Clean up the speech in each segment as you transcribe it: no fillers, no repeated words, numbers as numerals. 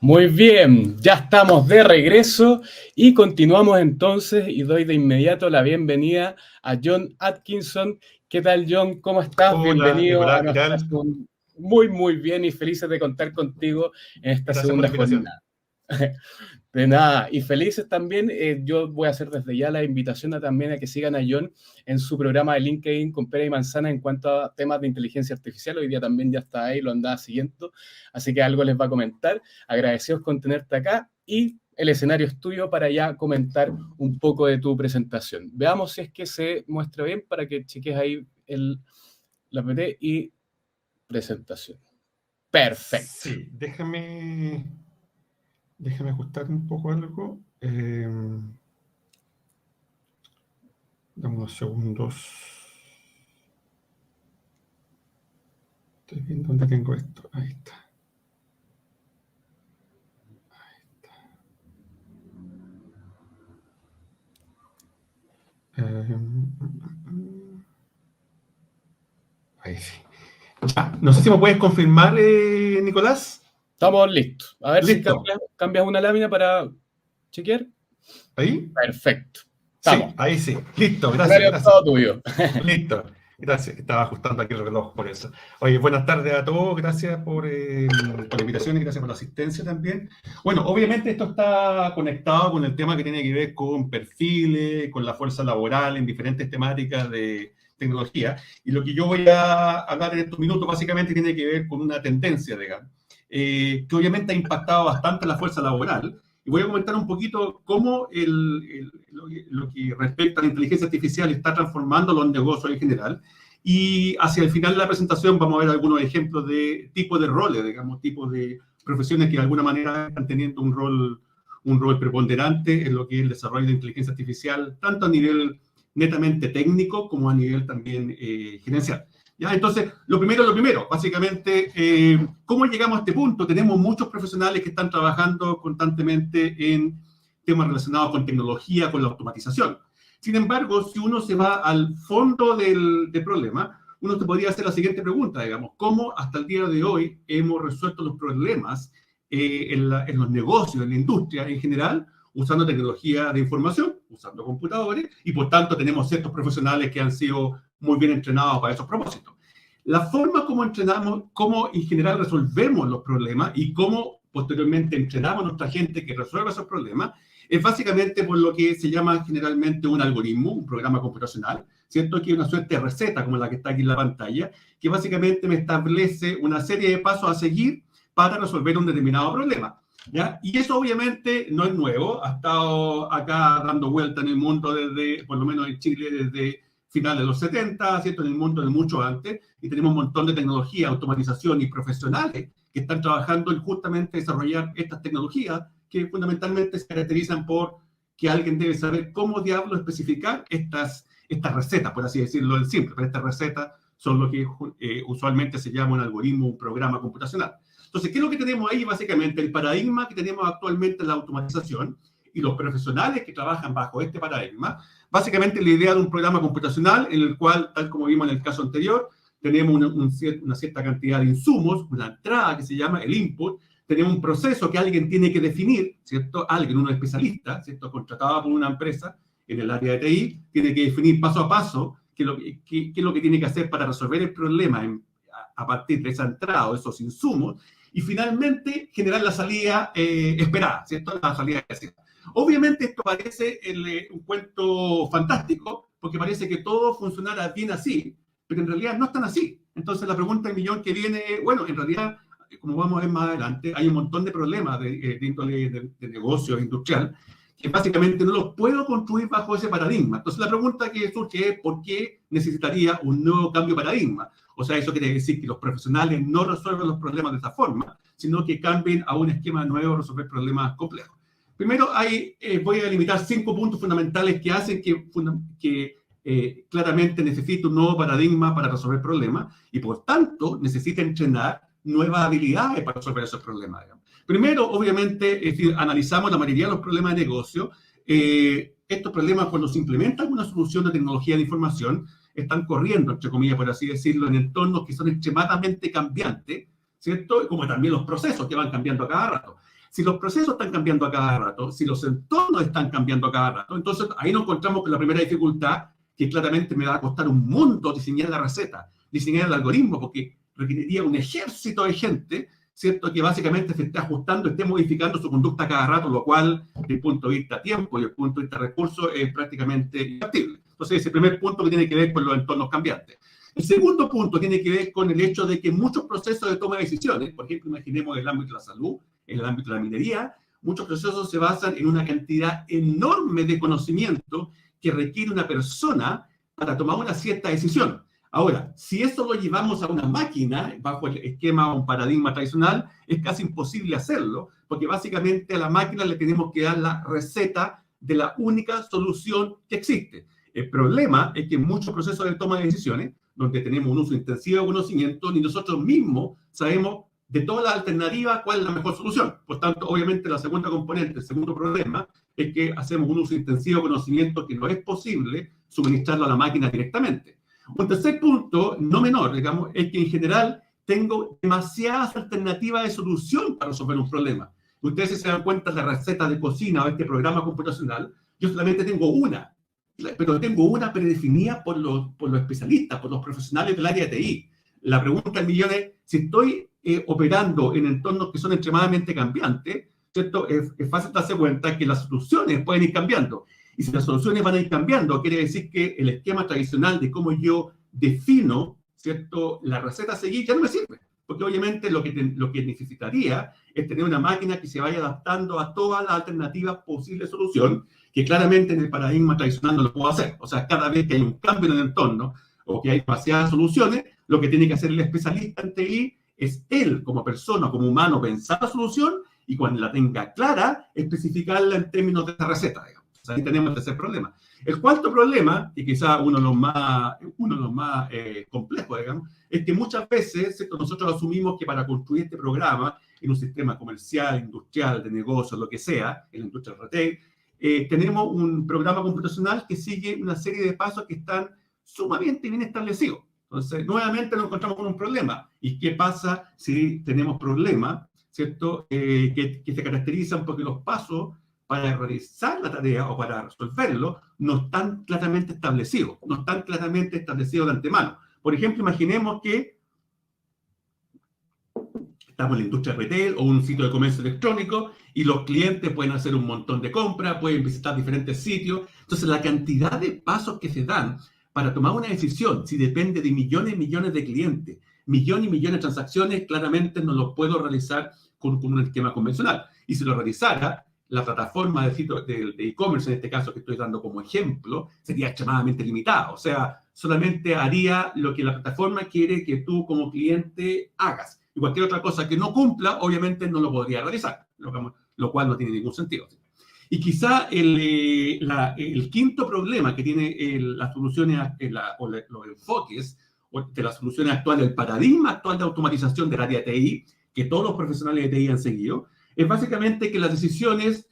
Muy bien, ya estamos de regreso y continuamos entonces y doy de inmediato la bienvenida a John Atkinson. ¿Qué tal, John? ¿Cómo estás? Hola, Bienvenido a Nicolás, ¿qué nuestra tal? segunda... Muy bien y felices de contar contigo en esta Gracias por la segunda invitación. jornada. De nada, y felices también, yo voy a hacer desde ya la invitación también a que sigan a John en su programa de LinkedIn con pera y manzana en cuanto a temas de inteligencia artificial. Hoy día también ya está ahí, lo andaba siguiendo, así que algo les va a comentar. Agradecidos con tenerte acá y el escenario es tuyo para ya comentar un poco de tu presentación. Veamos si es que se muestra bien para que cheques ahí la PT y presentación. Perfecto. Sí, déjame ajustar un poco algo. Dame unos segundos. Estoy viendo dónde tengo esto. Ahí está. Ahí sí. Ya, no sé si me puedes confirmar, Nicolás. Estamos listos. A ver si Listo. cambias una lámina para chequear. ¿Ahí? Perfecto. Sí, Estamos. ahí sí. Listo, El gracias, escenario es gracias. todo tuyo. Listo. Gracias, estaba ajustando aquí el reloj por eso. Oye, buenas tardes a todos, gracias por la invitación y gracias por la asistencia también. Bueno, obviamente esto está conectado con el tema que tiene que ver con perfiles, con la fuerza laboral en diferentes temáticas de tecnología. Y lo que yo voy a hablar en estos minutos básicamente tiene que ver con una tendencia, digamos, que obviamente ha impactado bastante la fuerza laboral. Y voy a comentar un poquito cómo lo que respecta a la inteligencia artificial está transformando los negocios en general. Y hacia el final de la presentación vamos a ver algunos ejemplos de tipos de roles, digamos, tipos de profesiones que de alguna manera están teniendo un rol preponderante en lo que es el desarrollo de inteligencia artificial, tanto a nivel netamente técnico como a nivel también gerencial. ¿Ya? Entonces, lo primero, básicamente, ¿cómo llegamos a este punto? Tenemos muchos profesionales que están trabajando constantemente en temas relacionados con tecnología, con la automatización. Sin embargo, si uno se va al fondo del problema, uno se podría hacer la siguiente pregunta, digamos, ¿cómo hasta el día de hoy hemos resuelto los problemas en los negocios, en la industria en general, usando tecnología de información, usando computadores, y por tanto tenemos ciertos profesionales que han sido muy bien entrenados para esos propósitos? La forma como entrenamos, cómo en general resolvemos los problemas y cómo posteriormente entrenamos a nuestra gente que resuelva esos problemas, es básicamente por lo que se llama generalmente un algoritmo, un programa computacional, ¿cierto? Que es una suerte de receta, como la que está aquí en la pantalla, que básicamente me establece una serie de pasos a seguir para resolver un determinado problema. ¿Ya? Y eso obviamente no es nuevo, ha estado acá dando vuelta en el mundo desde, por lo menos en Chile, desde finales de los 70, ¿cierto? En el mundo de mucho antes, y tenemos un montón de tecnología, automatización y profesionales que están trabajando en justamente desarrollar estas tecnologías que fundamentalmente se caracterizan por que alguien debe saber cómo diablo especificar estas recetas, por así decirlo en simple, pero estas recetas son lo que usualmente se llama un algoritmo, un programa computacional. Entonces, ¿qué es lo que tenemos ahí? Básicamente, el paradigma que tenemos actualmente en la automatización y los profesionales que trabajan bajo este paradigma, básicamente la idea de un programa computacional en el cual, tal como vimos en el caso anterior, tenemos una cierta cantidad de insumos, una entrada que se llama el input, tenemos un proceso que alguien tiene que definir, ¿cierto? Alguien, un especialista, ¿cierto? Contratado por una empresa en el área de TI, tiene que definir paso a paso qué es lo que tiene que hacer para resolver el problema a partir de esa entrada o esos insumos, y finalmente generar la salida esperada, ¿cierto? La salida deseada. Obviamente esto parece un cuento fantástico, porque parece que todo funcionara bien así, pero en realidad no es tan así. Entonces la pregunta del millón que viene, bueno, en realidad, como vamos a ver más adelante, hay un montón de problemas de índole de negocio industrial que básicamente no los puedo construir bajo ese paradigma. Entonces la pregunta que surge es ¿por qué necesitaría un nuevo cambio de paradigma? O sea, eso quiere decir que los profesionales no resuelven los problemas de esa forma, sino que cambien a un esquema nuevo de resolver problemas complejos. Primero, voy a limitar 5 puntos fundamentales que hacen que claramente necesite un nuevo paradigma para resolver problemas y, por tanto, necesita entrenar nuevas habilidades para resolver esos problemas. Digamos. Primero, obviamente, es decir, analizamos la mayoría de los problemas de negocio. Estos problemas, cuando se implementa alguna solución de tecnología de información, están corriendo, entre comillas, por así decirlo, en entornos que son extremadamente cambiantes, ¿cierto? Como también los procesos que van cambiando a cada rato. Si los procesos están cambiando a cada rato, si los entornos están cambiando a cada rato, entonces ahí nos encontramos con la primera dificultad, que claramente me va a costar un mundo diseñar la receta, diseñar el algoritmo, porque requeriría un ejército de gente, ¿cierto?, que básicamente se esté ajustando, esté modificando su conducta cada rato, lo cual, desde el punto de vista tiempo y desde el punto de vista recursos, es prácticamente infactible. Entonces, ese primer punto que tiene que ver con los entornos cambiantes. El segundo punto tiene que ver con el hecho de que muchos procesos de toma de decisiones, por ejemplo, imaginemos el ámbito de la salud, en el ámbito de la minería, muchos procesos se basan en una cantidad enorme de conocimiento que requiere una persona para tomar una cierta decisión. Ahora, si eso lo llevamos a una máquina, bajo el esquema o un paradigma tradicional, es casi imposible hacerlo, porque básicamente a la máquina le tenemos que dar la receta de la única solución que existe. El problema es que en muchos procesos de toma de decisiones, donde tenemos un uso intensivo de conocimiento, ni nosotros mismos sabemos de todas las alternativas cuál es la mejor solución. Por tanto, obviamente, la segunda componente, el segundo problema, es que hacemos un uso intensivo de conocimiento que no es posible suministrarlo a la máquina directamente. Un tercer punto, no menor, digamos, es que en general tengo demasiadas alternativas de solución para resolver un problema. Ustedes, si se dan cuenta de la receta de cocina o este programa computacional, yo solamente tengo una, pero tengo una predefinida por los especialistas, por los profesionales del área de TI. La pregunta del millón es, si estoy operando en entornos que son extremadamente cambiantes, ¿cierto? Es fácil darse cuenta que las soluciones pueden ir cambiando. Y si las soluciones van a ir cambiando, quiere decir que el esquema tradicional de cómo yo defino, ¿cierto?, la receta a seguir ya no me sirve. Porque obviamente lo que necesitaría es tener una máquina que se vaya adaptando a todas las alternativas posibles de solución, que claramente en el paradigma tradicional no lo puedo hacer. O sea, cada vez que hay un cambio en el entorno o que hay demasiadas soluciones, lo que tiene que hacer el especialista en TI es él, como persona, como humano, pensar la solución y cuando la tenga clara, especificarla en términos de esa receta, digamos. Ahí tenemos el tercer problema. El cuarto problema, y quizá uno de los más complejos, digamos, es que muchas veces, ¿cierto?, nosotros asumimos que para construir este programa en un sistema comercial, industrial, de negocios, lo que sea, en la industria del retail, tenemos un programa computacional que sigue una serie de pasos que están sumamente bien establecidos. Entonces, nuevamente nos encontramos con un problema. ¿Y qué pasa si tenemos problemas, ¿cierto?, que se caracterizan porque los pasos para realizar la tarea o para resolverlo no están claramente establecidos, de antemano. Por ejemplo, imaginemos que estamos en la industria retail o un sitio de comercio electrónico y los clientes pueden hacer un montón de compras, pueden visitar diferentes sitios. Entonces, la cantidad de pasos que se dan para tomar una decisión, si depende de millones y millones de clientes, millones y millones de transacciones, claramente no lo puedo realizar con un esquema convencional. Y si lo realizara, la plataforma de e-commerce, en este caso que estoy dando como ejemplo, sería extremadamente limitada. O sea, solamente haría lo que la plataforma quiere que tú como cliente hagas. Y cualquier otra cosa que no cumpla, obviamente no lo podría realizar, lo cual no tiene ningún sentido. Y quizá el quinto problema que tiene las soluciones o los enfoques de las soluciones actuales, el paradigma actual de automatización del área de TI, que todos los profesionales de TI han seguido, es básicamente que las decisiones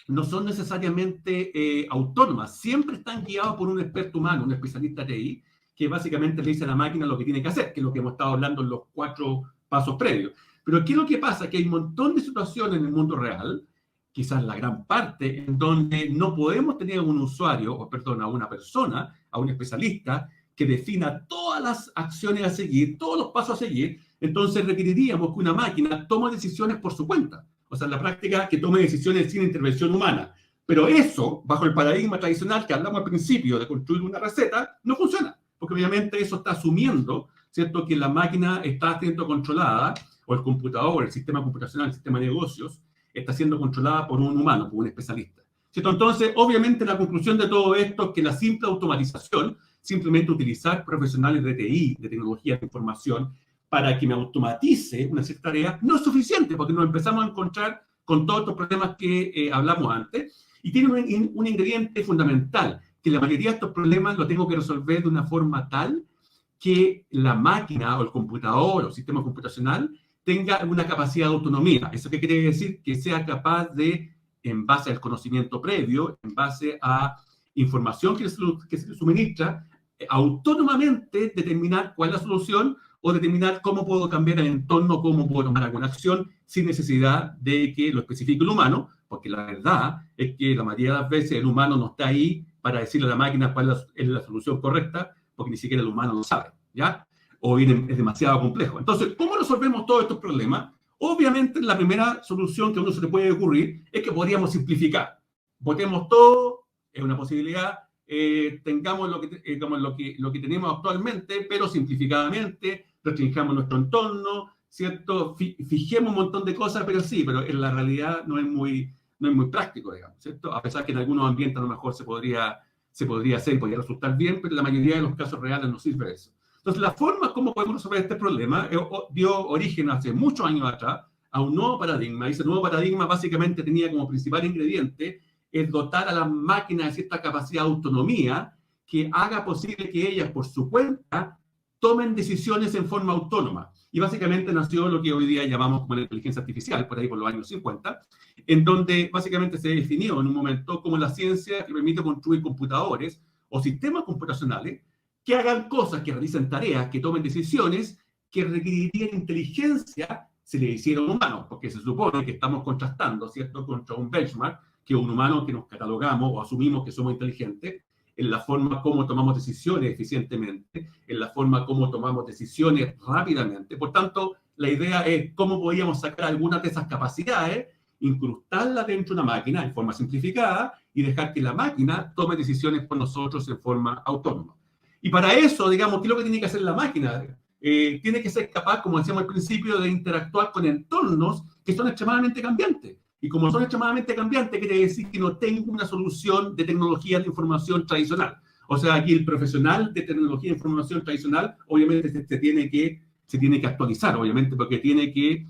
no son necesariamente autónomas, siempre están guiadas por un experto humano, un especialista TI, que básicamente le dice a la máquina lo que tiene que hacer, que es lo que hemos estado hablando en los 4 pasos previos. Pero ¿qué es lo que pasa? Que hay un montón de situaciones en el mundo real, quizás la gran parte, en donde no podemos tener a un usuario, a una persona, a un especialista, que defina todas las acciones a seguir, todos los pasos a seguir. Entonces requeriríamos que una máquina tome decisiones por su cuenta. O sea, en la práctica, que tome decisiones sin intervención humana. Pero eso, bajo el paradigma tradicional que hablamos al principio de construir una receta, no funciona. Porque obviamente eso está asumiendo, ¿cierto?, que la máquina está siendo controlada, o el computador, el sistema computacional, el sistema de negocios, está siendo controlada por un humano, por un especialista. ¿Cierto? Entonces, obviamente, la conclusión de todo esto es que la simple automatización, simplemente utilizar profesionales de TI, de tecnología de información, para que me automatice una cierta tarea, no es suficiente, porque nos empezamos a encontrar con todos estos problemas que hablamos antes, y tiene un ingrediente fundamental, que la mayoría de estos problemas los tengo que resolver de una forma tal que la máquina o el computador o el sistema computacional tenga una capacidad de autonomía. ¿Eso qué quiere decir? Que sea capaz de, en base al conocimiento previo, en base a información que se le suministra, autónomamente determinar cuál es la solución o determinar cómo puedo cambiar el entorno, cómo puedo tomar alguna acción sin necesidad de que lo especifique el humano, porque la verdad es que la mayoría de las veces el humano no está ahí para decirle a la máquina cuál es la solución correcta, porque ni siquiera el humano lo sabe, ¿ya? O bien es demasiado complejo. Entonces, ¿cómo resolvemos todos estos problemas? Obviamente, la primera solución que a uno se le puede ocurrir es que podríamos simplificar. Votemos todo, es una posibilidad, tengamos lo que tenemos actualmente, pero simplificadamente, restringamos nuestro entorno, ¿cierto? Fijemos un montón de cosas, pero en la realidad no es muy práctico, digamos, ¿cierto? A pesar que en algunos ambientes a lo mejor se podría hacer y podría resultar bien, pero en la mayoría de los casos reales no sirve eso. Entonces, la forma como podemos resolver este problema dio origen hace muchos años atrás a un nuevo paradigma, y ese nuevo paradigma básicamente tenía como principal ingrediente el dotar a las máquinas de cierta capacidad de autonomía que haga posible que ellas, por su cuenta, tomen decisiones en forma autónoma. Y básicamente nació lo que hoy día llamamos como la inteligencia artificial, por ahí por los años 50, en donde básicamente se definió en un momento como la ciencia que permite construir computadores o sistemas computacionales que hagan cosas, que realicen tareas, que tomen decisiones que requerirían inteligencia si le hiciera un humano, porque se supone que estamos contrastando, ¿cierto?, contra un benchmark, que un humano que nos catalogamos o asumimos que somos inteligentes, en la forma como tomamos decisiones eficientemente, en la forma como tomamos decisiones rápidamente. Por tanto, la idea es cómo podríamos sacar algunas de esas capacidades, incrustarlas dentro de una máquina en forma simplificada y dejar que la máquina tome decisiones por nosotros en forma autónoma. Y para eso, digamos, ¿qué es lo que tiene que hacer la máquina? Tiene que ser capaz, como decíamos al principio, de interactuar con entornos que son extremadamente cambiantes. Y como son extremadamente cambiantes, quiere decir que no tengo una solución de tecnología de información tradicional. O sea, aquí el profesional de tecnología de información tradicional, obviamente, se tiene que actualizar, obviamente, porque tiene que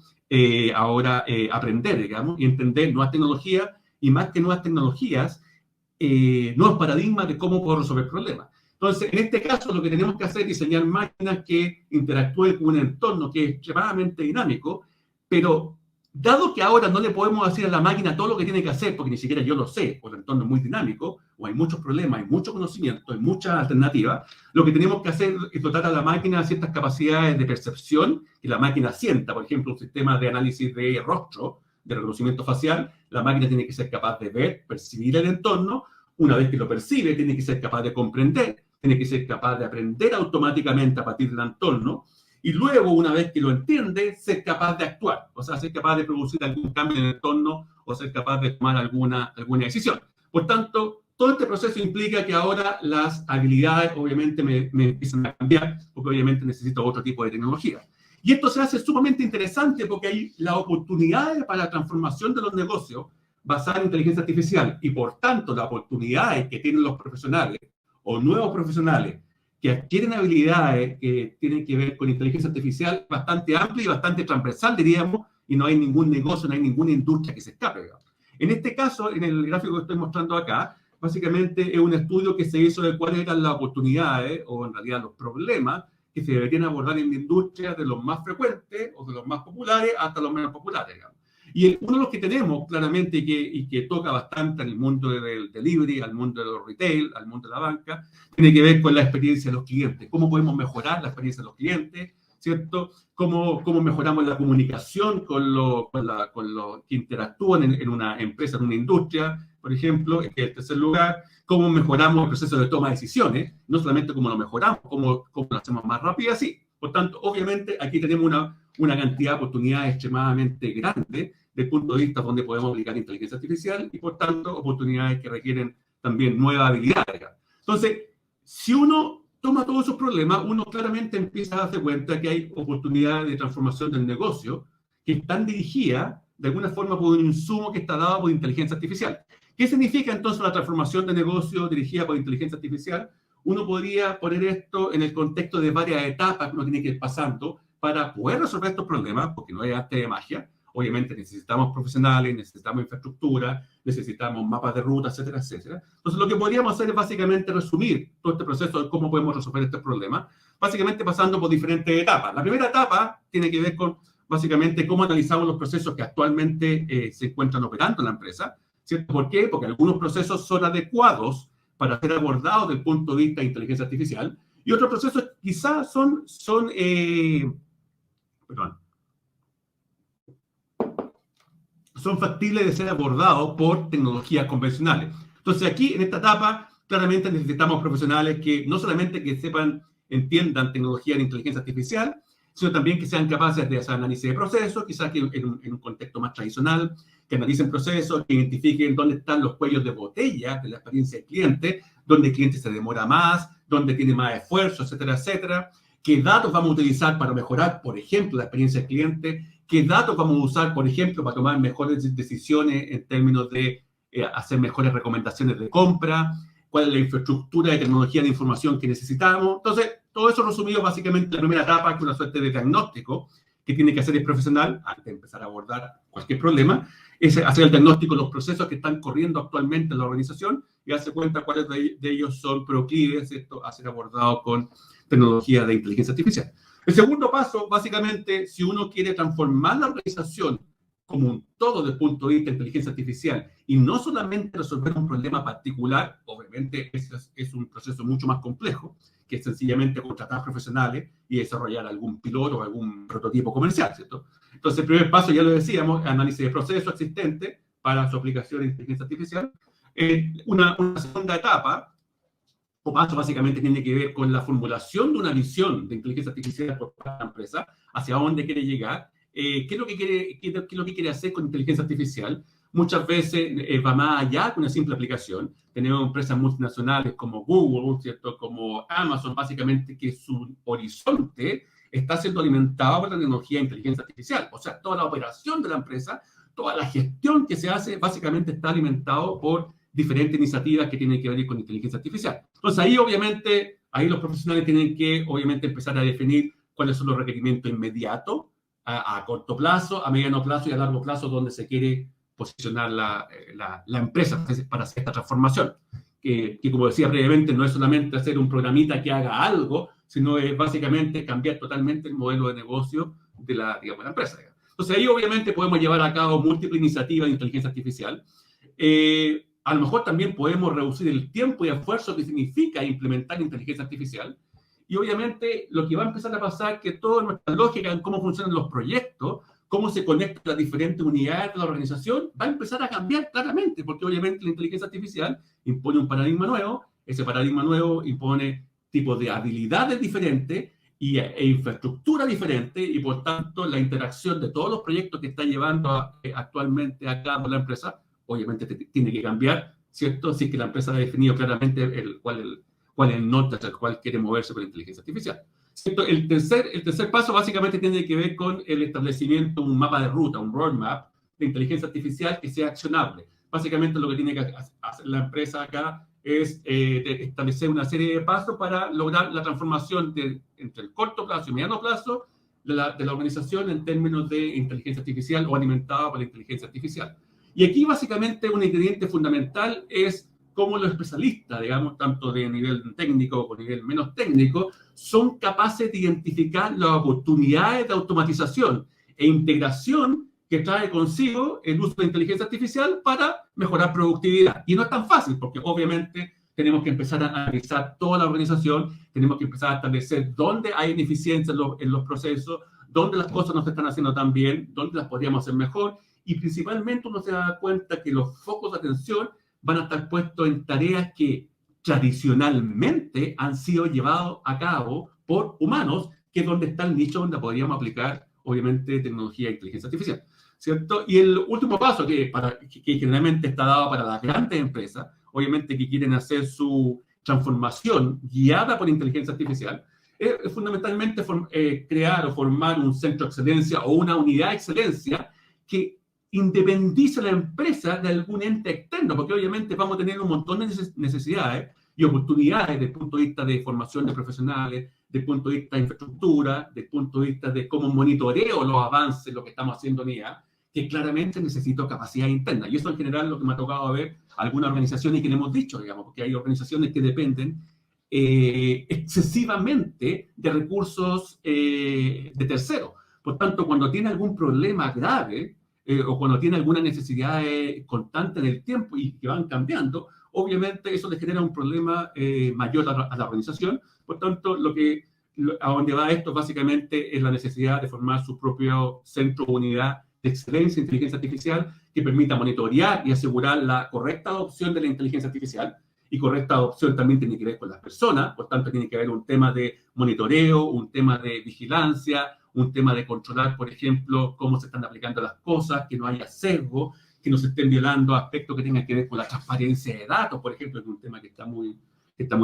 ahora aprender, digamos, y entender nuevas tecnologías, y más que nuevas tecnologías, nuevos paradigmas de cómo puedo resolver problemas. Entonces, en este caso, lo que tenemos que hacer es diseñar máquinas que interactúen con un entorno que es extremadamente dinámico, pero dado que ahora no le podemos decir a la máquina todo lo que tiene que hacer, porque ni siquiera yo lo sé, o el entorno es muy dinámico, o hay muchos problemas, hay mucho conocimiento, hay muchas alternativas, lo que tenemos que hacer es dotar a la máquina ciertas capacidades de percepción que la máquina sienta. Por ejemplo, un sistema de análisis de rostro, de reconocimiento facial, la máquina tiene que ser capaz de ver, percibir el entorno. Una vez que lo percibe, tiene que ser capaz de comprender, tiene que ser capaz de aprender automáticamente a partir del entorno, y luego, una vez que lo entiende, ser capaz de actuar, o sea, ser capaz de producir algún cambio en el entorno o ser capaz de tomar alguna decisión. Por tanto, todo este proceso implica que ahora las habilidades obviamente me empiezan a cambiar, porque obviamente necesito otro tipo de tecnología. Y esto se hace sumamente interesante porque hay las oportunidades para la transformación de los negocios basadas en inteligencia artificial, y por tanto las oportunidades que tienen los profesionales o nuevos profesionales que adquieren habilidades que tienen que ver con inteligencia artificial bastante amplia y bastante transversal, diríamos, y no hay ningún negocio, no hay ninguna industria que se escape, digamos. En este caso, en el gráfico que estoy mostrando acá, básicamente es un estudio que se hizo de cuáles eran las oportunidades, o en realidad los problemas, que se deberían abordar en la industria, de los más frecuentes o de los más populares hasta los menos populares, digamos. Y uno de los que tenemos claramente y que toca bastante en el mundo del delivery, al mundo de los retail, al mundo de la banca, tiene que ver con la experiencia de los clientes. ¿Cómo podemos mejorar la experiencia de los clientes? ¿Cierto? ¿Cómo mejoramos la comunicación con los que interactúan en una empresa, en una industria, por ejemplo? En el tercer lugar, ¿cómo mejoramos el proceso de toma de decisiones? No solamente cómo lo mejoramos, cómo lo hacemos más rápido, así. Por tanto, obviamente, aquí tenemos una cantidad de oportunidades extremadamente grandes desde el punto de vista donde podemos aplicar inteligencia artificial y, por tanto, oportunidades que requieren también nuevas habilidades. Entonces, si uno toma todos esos problemas, uno claramente empieza a darse cuenta que hay oportunidades de transformación del negocio que están dirigidas, de alguna forma, por un insumo que está dado por inteligencia artificial. ¿Qué significa, entonces, la transformación de negocio dirigida por inteligencia artificial? Uno podría poner esto en el contexto de varias etapas que uno tiene que ir pasando para poder resolver estos problemas, porque no hay arte de magia. Obviamente necesitamos profesionales, necesitamos infraestructura, necesitamos mapas de ruta, etcétera, etcétera. Entonces, lo que podríamos hacer es básicamente resumir todo este proceso de cómo podemos resolver estos problemas, básicamente pasando por diferentes etapas. La primera etapa tiene que ver con, básicamente, cómo analizamos los procesos que actualmente se encuentran operando en la empresa, ¿cierto? ¿Por qué? Porque algunos procesos son adecuados para ser abordados desde el punto de vista de inteligencia artificial, Y otros procesos quizás son factibles de ser abordados por tecnologías convencionales. Entonces aquí, en esta etapa, claramente necesitamos profesionales que no solamente que entiendan tecnología de inteligencia artificial, sino también que sean capaces de hacer análisis de procesos, quizás que en un contexto más tradicional, que analicen procesos, que identifiquen dónde están los cuellos de botella de la experiencia del cliente, dónde el cliente se demora más, dónde tiene más esfuerzo, etcétera, etcétera. ¿Qué datos vamos a utilizar para mejorar, por ejemplo, la experiencia del cliente? ¿Qué datos vamos a usar, por ejemplo, para tomar mejores decisiones en términos de hacer mejores recomendaciones de compra? ¿Cuál es la infraestructura de tecnología de información que necesitamos? Entonces, todo eso resumido básicamente en la primera etapa, que es una suerte de diagnóstico que tiene que hacer el profesional antes de empezar a abordar cualquier problema, es hacer el diagnóstico de los procesos que están corriendo actualmente en la organización y darse cuenta cuáles de ellos son proclives a ser abordados con tecnología de inteligencia artificial. El segundo paso, básicamente, si uno quiere transformar la organización como un todo desde el punto de vista de inteligencia artificial y no solamente resolver un problema particular, obviamente es un proceso mucho más complejo que sencillamente contratar profesionales y desarrollar algún piloto o algún prototipo comercial, ¿cierto? Entonces, el primer paso, ya lo decíamos, análisis de proceso existente para su aplicación de inteligencia artificial. Una segunda etapa, o paso, básicamente tiene que ver con la formulación de una visión de inteligencia artificial por parte de la empresa, hacia dónde quiere llegar, qué es lo que quiere hacer con inteligencia artificial. Muchas veces va más allá que una simple aplicación. Tenemos empresas multinacionales como Google, ¿cierto? Como Amazon, básicamente que su horizonte está siendo alimentado por la tecnología de inteligencia artificial. O sea, toda la operación de la empresa, toda la gestión que se hace, básicamente está alimentado por diferentes iniciativas que tienen que ver con inteligencia artificial. Entonces, ahí obviamente, los profesionales tienen que, obviamente, empezar a definir cuáles son los requerimientos inmediatos, a corto plazo, a mediano plazo y a largo plazo, donde se quiere posicionar la empresa para hacer esta transformación. Que, como decía brevemente, no es solamente hacer un programita que haga algo, sino es básicamente cambiar totalmente el modelo de negocio de la empresa. Entonces, ahí obviamente podemos llevar a cabo múltiples iniciativas de inteligencia artificial. A lo mejor también podemos reducir el tiempo y esfuerzo que significa implementar inteligencia artificial. Y obviamente lo que va a empezar a pasar es que toda nuestra lógica en cómo funcionan los proyectos, cómo se conectan las diferentes unidades de la organización, va a empezar a cambiar claramente, porque obviamente la inteligencia artificial impone un paradigma nuevo, ese paradigma nuevo impone tipos de habilidades diferentes e infraestructura diferente, y por tanto la interacción de todos los proyectos que está llevando actualmente a cabo la empresa, obviamente tiene que cambiar, ¿cierto? Así que la empresa ha definido claramente cuál es el norte hacia el cual quiere moverse con la inteligencia artificial. ¿Cierto? El tercer paso básicamente tiene que ver con el establecimiento de un mapa de ruta, un roadmap de inteligencia artificial que sea accionable. Básicamente lo que tiene que hacer la empresa acá es establecer una serie de pasos para lograr la transformación entre el corto plazo y mediano plazo de la organización en términos de inteligencia artificial o alimentada por la inteligencia artificial. Y aquí básicamente un ingrediente fundamental es cómo los especialistas, digamos, tanto de nivel técnico como de nivel menos técnico, son capaces de identificar las oportunidades de automatización e integración que trae consigo el uso de inteligencia artificial para mejorar productividad. Y no es tan fácil, porque obviamente tenemos que empezar a analizar toda la organización, tenemos que empezar a establecer dónde hay ineficiencia en los procesos, dónde las cosas no se están haciendo tan bien, dónde las podríamos hacer mejor, y principalmente uno se da cuenta que los focos de atención van a estar puestos en tareas que tradicionalmente han sido llevadas a cabo por humanos, que es donde está el nicho donde podríamos aplicar, obviamente, tecnología e inteligencia artificial, ¿cierto? Y el último paso, que generalmente está dado para las grandes empresas, obviamente que quieren hacer su transformación guiada por inteligencia artificial, es fundamentalmente crear o formar un centro de excelencia o una unidad de excelencia que independiza la empresa de algún ente externo, porque obviamente vamos a tener un montón de necesidades y oportunidades desde el punto de vista de formación de profesionales, desde el punto de vista de infraestructura, desde el punto de vista de cómo monitoreo los avances, lo que estamos haciendo en IA, que claramente necesito capacidad interna. Y eso en general lo que me ha tocado ver algunas organizaciones y que le hemos dicho, digamos, porque hay organizaciones que dependen excesivamente de recursos de terceros. Por tanto, cuando tiene algún problema grave, o cuando tiene alguna necesidad constante del tiempo y que van cambiando, obviamente eso le genera un problema mayor a la organización. Por tanto, a donde va esto básicamente es la necesidad de formar su propio centro o unidad de excelencia en inteligencia artificial que permita monitorear y asegurar la correcta adopción de la inteligencia artificial. Y correcta adopción también tiene que ver con las personas, por tanto tiene que haber un tema de monitoreo, un tema de vigilancia, un tema de controlar, por ejemplo, cómo se están aplicando las cosas, que no haya sesgo, que no se estén violando aspectos que tengan que ver con la transparencia de datos, por ejemplo, que es un tema que está muy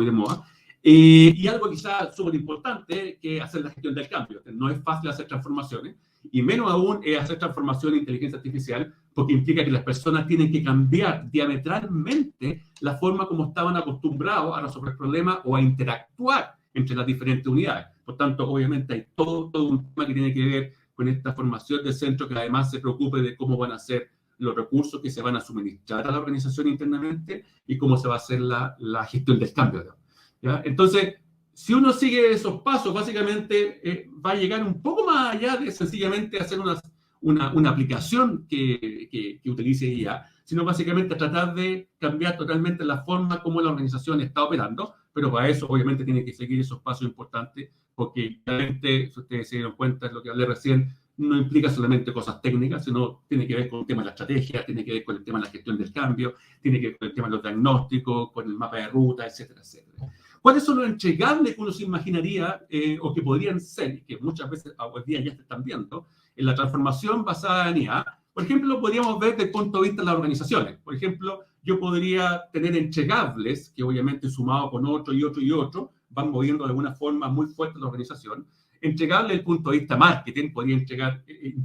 de moda. Y algo quizás súper importante, que es hacer la gestión del cambio. No es fácil hacer transformaciones, y menos aún es hacer transformación en inteligencia artificial, porque implica que las personas tienen que cambiar diametralmente la forma como estaban acostumbrados a resolver problemas o a interactuar entre las diferentes unidades. Por tanto, obviamente hay todo un tema que tiene que ver con esta formación del centro, que además se preocupe de cómo van a ser los recursos que se van a suministrar a la organización internamente y cómo se va a hacer la gestión del cambio, ¿ya? Entonces, si uno sigue esos pasos, básicamente va a llegar un poco más allá de sencillamente hacer una aplicación que utilice IA, sino básicamente tratar de cambiar totalmente la forma como la organización está operando, pero para eso obviamente tiene que seguir esos pasos importantes, porque realmente, si ustedes se dieron cuenta, es lo que hablé recién, no implica solamente cosas técnicas, sino tiene que ver con el tema de la estrategia, tiene que ver con el tema de la gestión del cambio, tiene que ver con el tema de los diagnósticos, con el mapa de ruta, etcétera, etcétera. ¿Cuáles son los entregables que uno se imaginaría o que podrían ser, y que muchas veces hoy día ya se están viendo, en la transformación basada en IA? Por ejemplo, lo podríamos ver desde el punto de vista de las organizaciones. Por ejemplo, yo podría tener entregables, que obviamente sumado con otro y otro y otro, van moviendo de alguna forma muy fuerte la organización. Entregable desde el punto de vista marketing, podría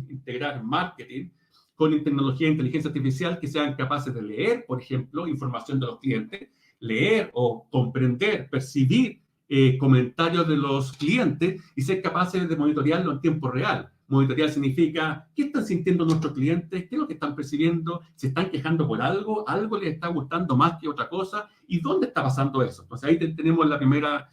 integrar marketing con tecnología de inteligencia artificial que sean capaces de leer, por ejemplo, información de los clientes, leer o comprender, percibir comentarios de los clientes y ser capaces de monitorearlo en tiempo real. Monitorear significa qué están sintiendo nuestros clientes, qué es lo que están percibiendo, se están quejando por algo, algo les está gustando más que otra cosa, y dónde está pasando eso. Entonces ahí tenemos la primera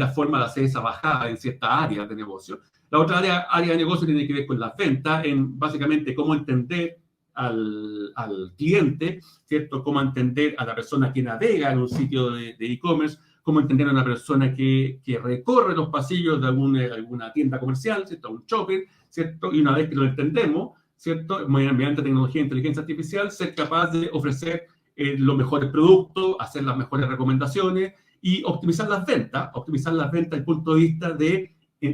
forma de hacer esa bajada en ciertas áreas de negocio. La otra área de negocio tiene que ver con las ventas, en básicamente cómo entender al cliente, ¿cierto? Cómo entender a la persona que navega en un sitio de e-commerce, cómo entender a una persona que recorre los pasillos de alguna tienda comercial, ¿cierto? Un shopping, ¿cierto? Y una vez que lo entendemos, ¿cierto? Mediante tecnología de inteligencia artificial, ser capaz de ofrecer los mejores productos, hacer las mejores recomendaciones y optimizar las ventas desde el punto de vista de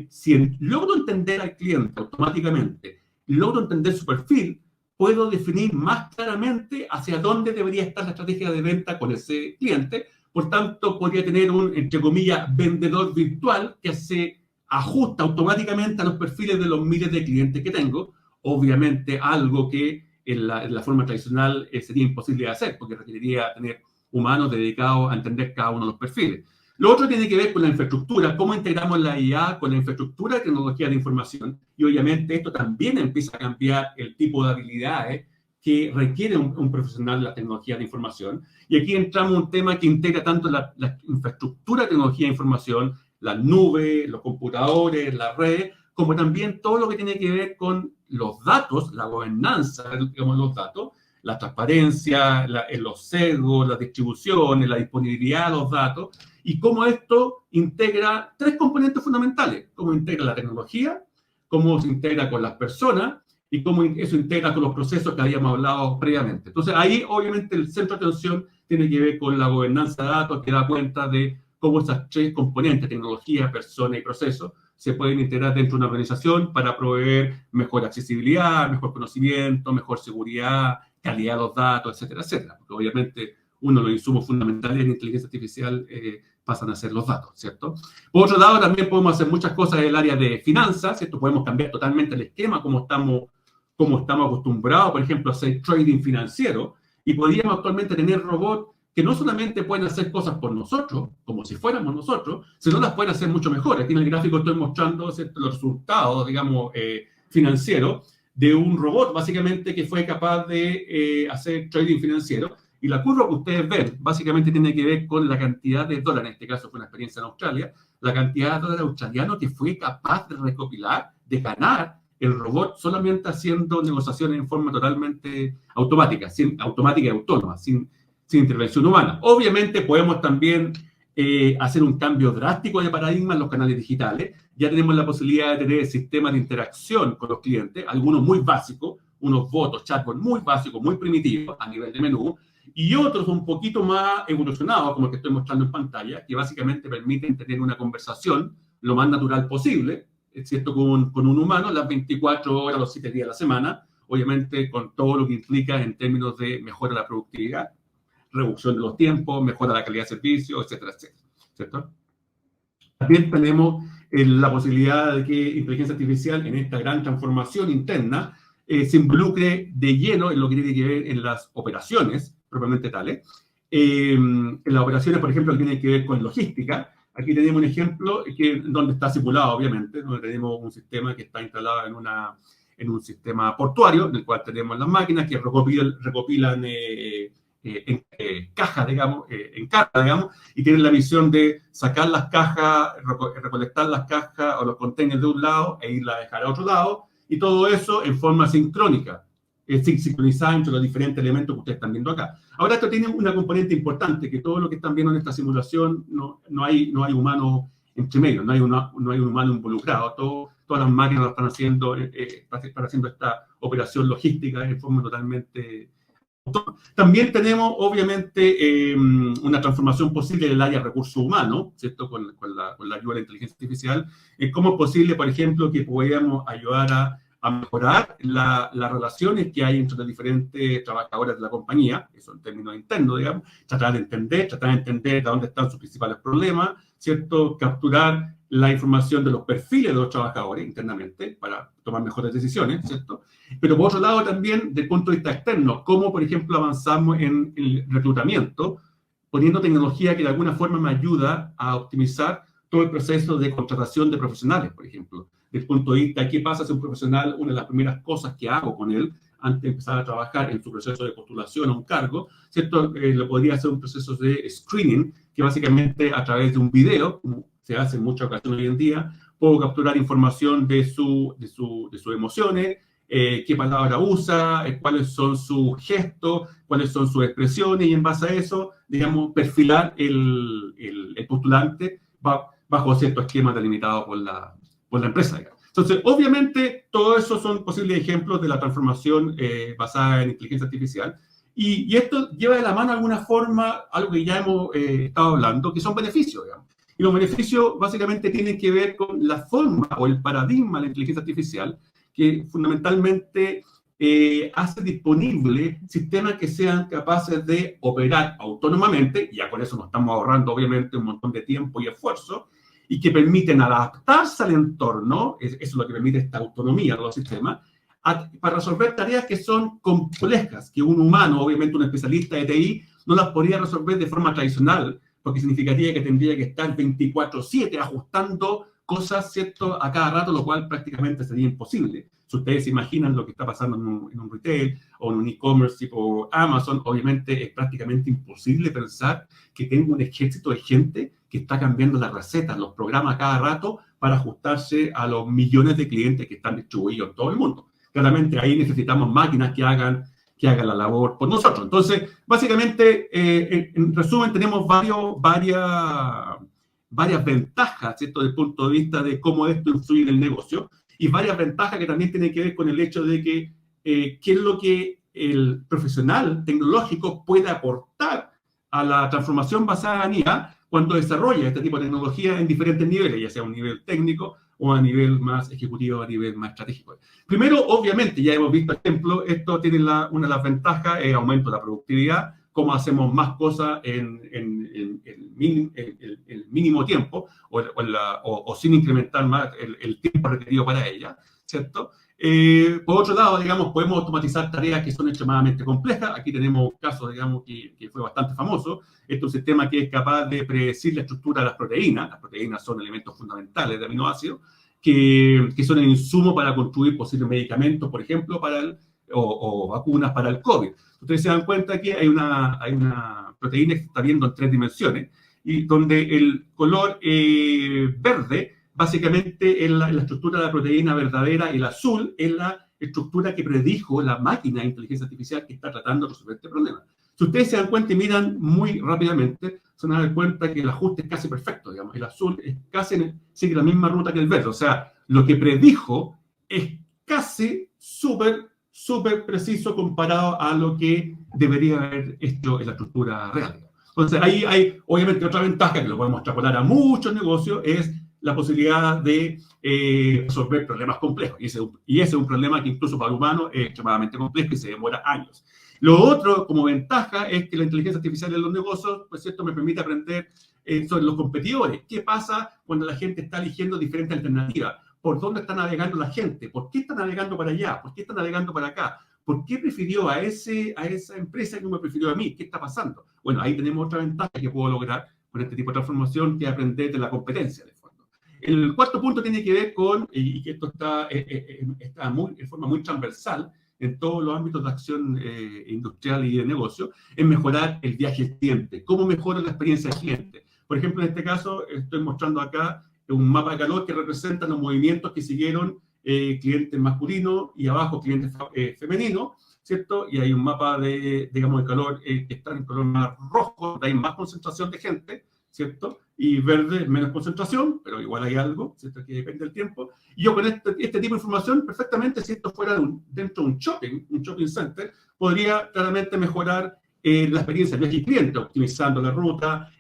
si logro entender al cliente automáticamente, logro entender su perfil, puedo definir más claramente hacia dónde debería estar la estrategia de venta con ese cliente. Por tanto, podría tener un, entre comillas, vendedor virtual que se ajusta automáticamente a los perfiles de los miles de clientes que tengo. Obviamente, algo que en la forma tradicional sería imposible de hacer, porque requeriría tener humanos dedicados a entender cada uno de los perfiles. Lo otro tiene que ver con la infraestructura, cómo integramos la IA con la infraestructura de tecnología de información, y obviamente esto también empieza a cambiar el tipo de habilidades que requiere un profesional de la tecnología de información. Y aquí entramos en un tema que integra tanto la infraestructura de tecnología de información, la nube, los computadores, la red, como también todo lo que tiene que ver con los datos, la gobernanza, digamos, los datos, la transparencia, los sesgos, las distribuciones, la disponibilidad de los datos, y cómo esto integra tres componentes fundamentales: cómo integra la tecnología, cómo se integra con las personas y cómo eso integra con los procesos que habíamos hablado previamente. Entonces, ahí obviamente el centro de atención tiene que ver con la gobernanza de datos, que da cuenta de cómo esas tres componentes, tecnología, persona y proceso, se pueden integrar dentro de una organización para proveer mejor accesibilidad, mejor conocimiento, mejor seguridad, calidad de los datos, etcétera, etcétera. Porque obviamente uno de los insumos fundamentales en inteligencia artificial pasan a ser los datos, ¿cierto? Por otro lado, también podemos hacer muchas cosas en el área de finanzas, ¿cierto? Podemos cambiar totalmente el esquema, como estamos acostumbrados, por ejemplo, a hacer trading financiero, y podríamos actualmente tener robots que no solamente pueden hacer cosas por nosotros, como si fuéramos nosotros, sino las pueden hacer mucho mejor. Aquí en el gráfico estoy mostrando, ¿cierto?, los resultados, digamos, financieros de un robot, básicamente, que fue capaz de hacer trading financiero. Y la curva que ustedes ven, básicamente tiene que ver con la cantidad de dólares, en este caso fue una experiencia en Australia, la cantidad de dólares australianos que fue capaz de recopilar, de ganar el robot solamente haciendo negociaciones en forma totalmente automática y autónoma, sin intervención humana. Obviamente podemos también hacer un cambio drástico de paradigma en los canales digitales. Ya tenemos la posibilidad de tener sistemas de interacción con los clientes, algunos muy básicos, unos votos, chatbots muy básicos, muy primitivos a nivel de menú, y otros un poquito más evolucionados, como el que estoy mostrando en pantalla, que básicamente permiten tener una conversación lo más natural posible, ¿cierto? Con un humano, las 24 horas, los 7 días de la semana, obviamente con todo lo que implica en términos de mejora de la productividad, reducción de los tiempos, mejora la calidad de servicio, etcétera, etcétera, ¿cierto? También tenemos la posibilidad de que inteligencia artificial en esta gran transformación interna se involucre de lleno en lo que tiene que ver en las operaciones propiamente tales. En las operaciones, por ejemplo, que tienen que ver con logística. Aquí tenemos un ejemplo donde está simulado, obviamente, donde tenemos un sistema que está instalado en un sistema portuario, en el cual tenemos las máquinas que recopilan en cajas, digamos, en carga, digamos, y tienen la misión de sacar las cajas, recolectar las cajas o los containers de un lado e irlas a dejar a otro lado, y todo eso en forma sincrónica, sincronizada entre los diferentes elementos que ustedes están viendo acá. Ahora, esto tiene una componente importante, que todo lo que están viendo en esta simulación no hay humano entre medio, no hay un humano involucrado. Todas las máquinas lo están haciendo esta operación logística de forma totalmente... También tenemos, obviamente, una transformación posible del área de recursos humanos, ¿cierto? Con la ayuda de la inteligencia artificial. ¿Cómo es posible, por ejemplo, que podamos ayudar a mejorar las relaciones que hay entre los diferentes trabajadores de la compañía, eso en términos internos, digamos, tratar de entender de dónde están sus principales problemas, ¿cierto? Capturar la información de los perfiles de los trabajadores internamente para tomar mejores decisiones, ¿cierto? Pero por otro lado también, desde el punto de vista externo, cómo, por ejemplo, avanzamos en el reclutamiento, poniendo tecnología que de alguna forma me ayuda a optimizar todo el proceso de contratación de profesionales, por ejemplo. Desde el punto de vista de qué pasa si un profesional, una de las primeras cosas que hago con él, antes de empezar a trabajar en su proceso de postulación a un cargo, ¿cierto? Le podría hacer un proceso de screening, que básicamente a través de un video, como se hace en muchas ocasiones hoy en día, puedo capturar información de sus emociones, qué palabra usa, cuáles son sus gestos, cuáles son sus expresiones, y en base a eso, digamos, perfilar el postulante bajo cierto esquema delimitado por la empresa, digamos. Entonces, obviamente, todo eso son posibles ejemplos de la transformación basada en inteligencia artificial. Y esto lleva de la mano de alguna forma algo que ya hemos estado hablando, que son beneficios, digamos. Y los beneficios básicamente tienen que ver con la forma o el paradigma de la inteligencia artificial, que fundamentalmente hace disponible sistemas que sean capaces de operar autónomamente, y ya con eso nos estamos ahorrando obviamente un montón de tiempo y esfuerzo, y que permiten adaptarse al entorno, eso es lo que permite esta autonomía de los sistemas, para resolver tareas que son complejas, que un humano, obviamente un especialista de TI, no las podría resolver de forma tradicional, porque significaría que tendría que estar 24/7 ajustando cosas, ¿cierto?, a cada rato, lo cual prácticamente sería imposible. Si ustedes se imaginan lo que está pasando en un retail o en un e-commerce tipo Amazon, obviamente es prácticamente imposible pensar que tenga un ejército de gente que está cambiando las recetas, los programas a cada rato para ajustarse a los millones de clientes que están distribuidos en todo el mundo. Claramente ahí necesitamos máquinas que hagan la labor por nosotros. Entonces, básicamente, en resumen, tenemos varias ventajas, ¿cierto?, desde el punto de vista de cómo esto influye en el negocio, y varias ventajas que también tienen que ver con el hecho de que qué es lo que el profesional tecnológico puede aportar a la transformación basada en IA cuando desarrolla este tipo de tecnología en diferentes niveles, ya sea a un nivel técnico o a nivel más ejecutivo, a nivel más estratégico. Primero, obviamente, ya hemos visto ejemplos, esto tiene una de las ventajas, es aumento de la productividad, cómo hacemos más cosas en el mínimo tiempo o sin incrementar más el tiempo requerido para ella, ¿cierto? Por otro lado, digamos, podemos automatizar tareas que son extremadamente complejas. Aquí tenemos un caso, digamos, que fue bastante famoso. Este es un sistema que es capaz de predecir la estructura de las proteínas. Las proteínas son elementos fundamentales de aminoácidos que son el insumo para construir posibles medicamentos, por ejemplo, o vacunas para el COVID. Ustedes se dan cuenta que hay una proteína que se está viendo en 3 dimensiones, y donde el color verde básicamente es la estructura de la proteína verdadera, y el azul es la estructura que predijo la máquina de inteligencia artificial que está tratando de resolver este problema. Si ustedes se dan cuenta y miran muy rápidamente, se van a dar cuenta que el ajuste es casi perfecto, digamos. El azul es casi, sigue la misma ruta que el verde. O sea, lo que predijo es casi súper preciso comparado a lo que debería haber hecho en la estructura real. Entonces, ahí hay, obviamente, otra ventaja que lo podemos extrapolar a muchos negocios, es la posibilidad de resolver problemas complejos. Y ese es un problema que incluso para el humano es extremadamente complejo y se demora años. Lo otro, como ventaja, es que la inteligencia artificial en los negocios, pues esto me permite aprender sobre los competidores. ¿Qué pasa cuando la gente está eligiendo diferentes alternativas? ¿Por dónde está navegando la gente? ¿Por qué está navegando para allá? ¿Por qué está navegando para acá? ¿Por qué prefirió a esa empresa y no me prefirió a mí? ¿Qué está pasando? Bueno, ahí tenemos otra ventaja que puedo lograr con este tipo de transformación, que es aprender de la competencia, de fondo. El cuarto punto tiene que ver con, y que esto está en forma muy transversal en todos los ámbitos de acción industrial y de negocio, es mejorar el viaje al cliente. ¿Cómo mejora la experiencia del cliente? Por ejemplo, en este caso, estoy mostrando acá un mapa de calor que representa los movimientos que siguieron clientes masculinos y abajo clientes femeninos, ¿cierto? Y hay un mapa de calor que está en color más rojo, donde hay más concentración de gente, ¿cierto? Y verde, menos concentración, pero igual hay algo, ¿cierto? Que depende del tiempo. Y yo con este tipo de información, perfectamente, si esto fuera dentro de un shopping center, podría claramente mejorar la experiencia del viaje cliente, optimizando la ruta,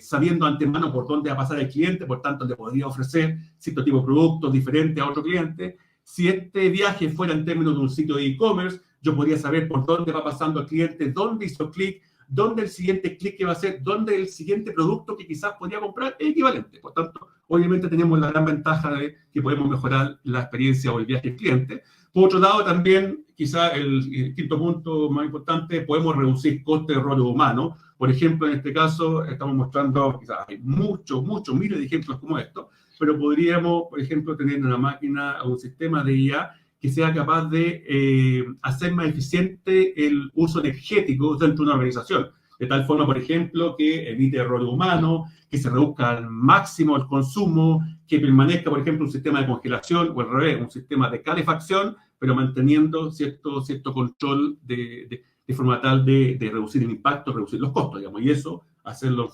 sabiendo antemano por dónde va a pasar el cliente, por tanto le podría ofrecer cierto tipo de productos diferentes a otro cliente. Si este viaje fuera en términos de un sitio de e-commerce, yo podría saber por dónde va pasando el cliente, dónde hizo clic, dónde el siguiente clic que va a hacer, dónde el siguiente producto que quizás podría comprar es equivalente. Por tanto, obviamente tenemos la gran ventaja de que podemos mejorar la experiencia o el viaje del cliente. Por otro lado, también, quizás el quinto punto más importante, podemos reducir costes de errores humanos. Por ejemplo, en este caso, estamos mostrando, quizás hay muchos, miles de ejemplos como estos, pero podríamos, por ejemplo, tener una máquina o un sistema de IA que sea capaz de hacer más eficiente el uso energético dentro de una organización. De tal forma, por ejemplo, que evite errores humanos, que se reduzca al máximo el consumo, que permanezca, por ejemplo, un sistema de congelación o al revés, un sistema de calefacción, pero manteniendo cierto control de forma tal de reducir el impacto, reducir los costos, digamos, y eso hacerlo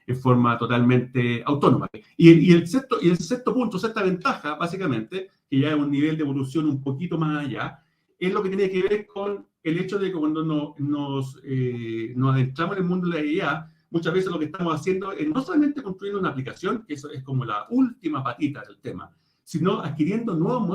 en forma totalmente autónoma. Y el sexto punto, sexta ventaja, básicamente, que ya es un nivel de evolución un poquito más allá, es lo que tiene que ver con el hecho de que cuando nos adentramos en el mundo de la IA, muchas veces lo que estamos haciendo es no solamente construir una aplicación, que eso es como la última patita del tema, sino adquiriendo nuevos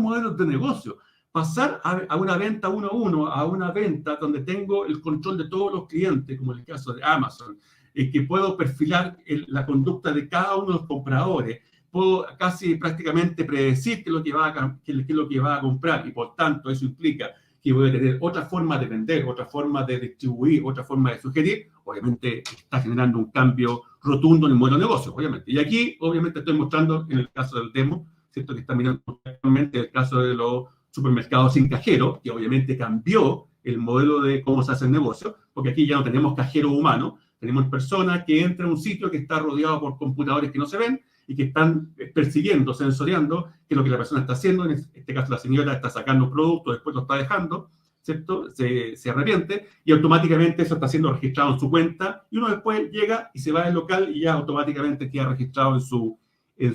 modelos de negocio. Pasar a una venta 1 a 1, a una venta donde tengo el control de todos los clientes, como en el caso de Amazon, que puedo perfilar la conducta de cada uno de los compradores, puedo casi prácticamente predecir qué es lo que va a comprar, y por tanto eso implica que voy a tener otra forma de vender, otra forma de distribuir, otra forma de sugerir. Obviamente está generando un cambio rotundo en el modelo de negocio, obviamente. Y aquí, obviamente, estoy mostrando en el caso del demo, ¿cierto? Que está mirando actualmente el caso de los supermercados sin cajero, que obviamente cambió el modelo de cómo se hace el negocio, porque aquí ya no tenemos cajero humano, tenemos personas que entran a un sitio que está rodeado por computadores que no se ven y que están persiguiendo, sensoriando qué es lo que la persona está haciendo. En este caso, la señora está sacando un producto, después lo está dejando, ¿cierto? Se arrepiente y automáticamente eso está siendo registrado en su cuenta, y uno después llega y se va al local y ya automáticamente queda registrado en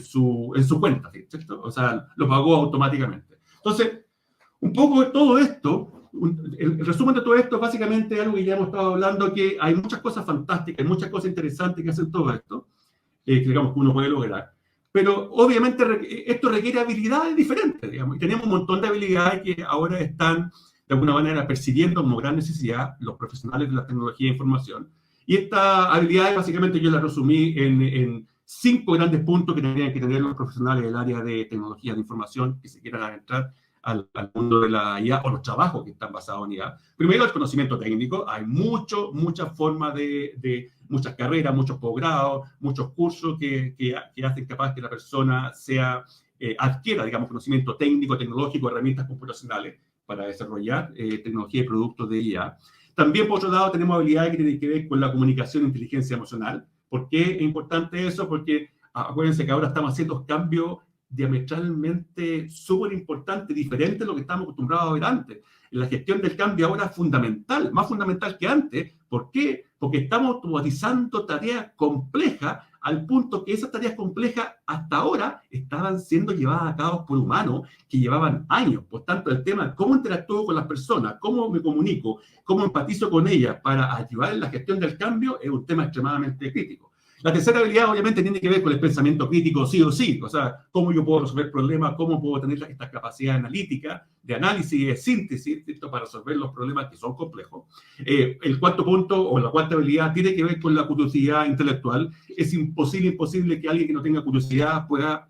su cuenta, ¿cierto? O sea, lo pagó automáticamente. Entonces, un poco de todo esto, el resumen de todo esto es básicamente algo que ya hemos estado hablando, que hay muchas cosas fantásticas, muchas cosas interesantes que hacen todo esto, que digamos que uno puede lograr. Pero obviamente esto requiere habilidades diferentes, digamos, y tenemos un montón de habilidades que ahora están de alguna manera percibiendo como gran necesidad los profesionales de la tecnología de información. Y estas habilidades básicamente yo las resumí en 5 grandes puntos que tendrían que tener los profesionales del área de tecnología de información que se quieran adentrar al mundo de la IA o los trabajos que están basados en IA. Primero, el conocimiento técnico. Hay muchas formas muchas carreras, muchos posgrados, muchos cursos que hacen capaz que la persona adquiera, digamos, conocimiento técnico, tecnológico, herramientas computacionales para desarrollar tecnología y productos de IA. También, por otro lado, tenemos habilidades que tienen que ver con la comunicación e inteligencia emocional. ¿Por qué es importante eso? Porque acuérdense que ahora estamos haciendo cambios diametralmente súper importante, diferente a lo que estamos acostumbrados a ver antes. La gestión del cambio ahora es fundamental, más fundamental que antes. ¿Por qué? Porque estamos automatizando tareas complejas al punto que esas tareas complejas hasta ahora estaban siendo llevadas a cabo por humanos que llevaban años. Por tanto, el tema de cómo interactúo con las personas, cómo me comunico, cómo empatizo con ellas para ayudar en la gestión del cambio es un tema extremadamente crítico. La tercera habilidad obviamente tiene que ver con el pensamiento crítico sí o sí, o sea, cómo yo puedo resolver problemas, cómo puedo tener esta capacidad analítica, de análisis y de síntesis, ¿cierto?, para resolver los problemas que son complejos. El cuarto punto, o la cuarta habilidad, tiene que ver con la curiosidad intelectual. Es imposible que alguien que no tenga curiosidad pueda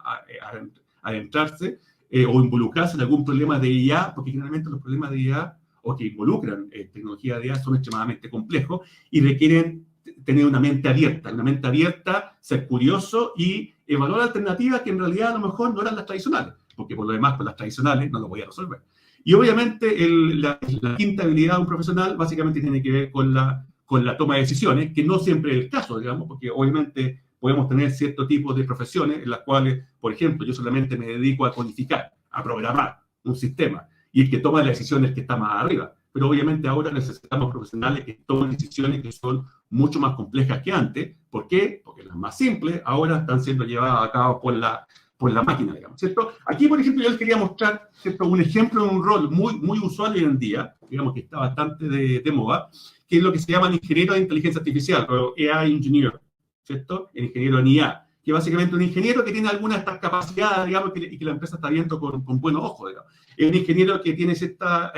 adentrarse o involucrarse en algún problema de IA, porque generalmente los problemas de IA o que involucran tecnología de IA son extremadamente complejos y requieren tener una mente abierta, ser curioso y evaluar alternativas que en realidad a lo mejor no eran las tradicionales, porque por lo demás con las tradicionales no lo voy a resolver. Y obviamente la quinta habilidad de un profesional básicamente tiene que ver con la toma de decisiones, que no siempre es el caso, digamos, porque obviamente podemos tener cierto tipo de profesiones en las cuales, por ejemplo, yo solamente me dedico a codificar, a programar un sistema, y el que toma las decisiones que está más arriba. Pero obviamente ahora necesitamos profesionales que tomen decisiones que son mucho más complejas que antes. ¿Por qué? Porque las más simples ahora están siendo llevadas a cabo por la máquina, digamos, ¿cierto? Aquí, por ejemplo, yo les quería mostrar, ¿cierto?, un ejemplo de un rol muy usual hoy en día, digamos que está bastante de moda, que es lo que se llama el ingeniero de inteligencia artificial, o AI engineer, ¿cierto? El ingeniero en IA, que básicamente un ingeniero que tiene algunas de estas capacidades, digamos, y que la empresa está viendo con buenos ojos, digamos. Es un ingeniero que tiene ciertas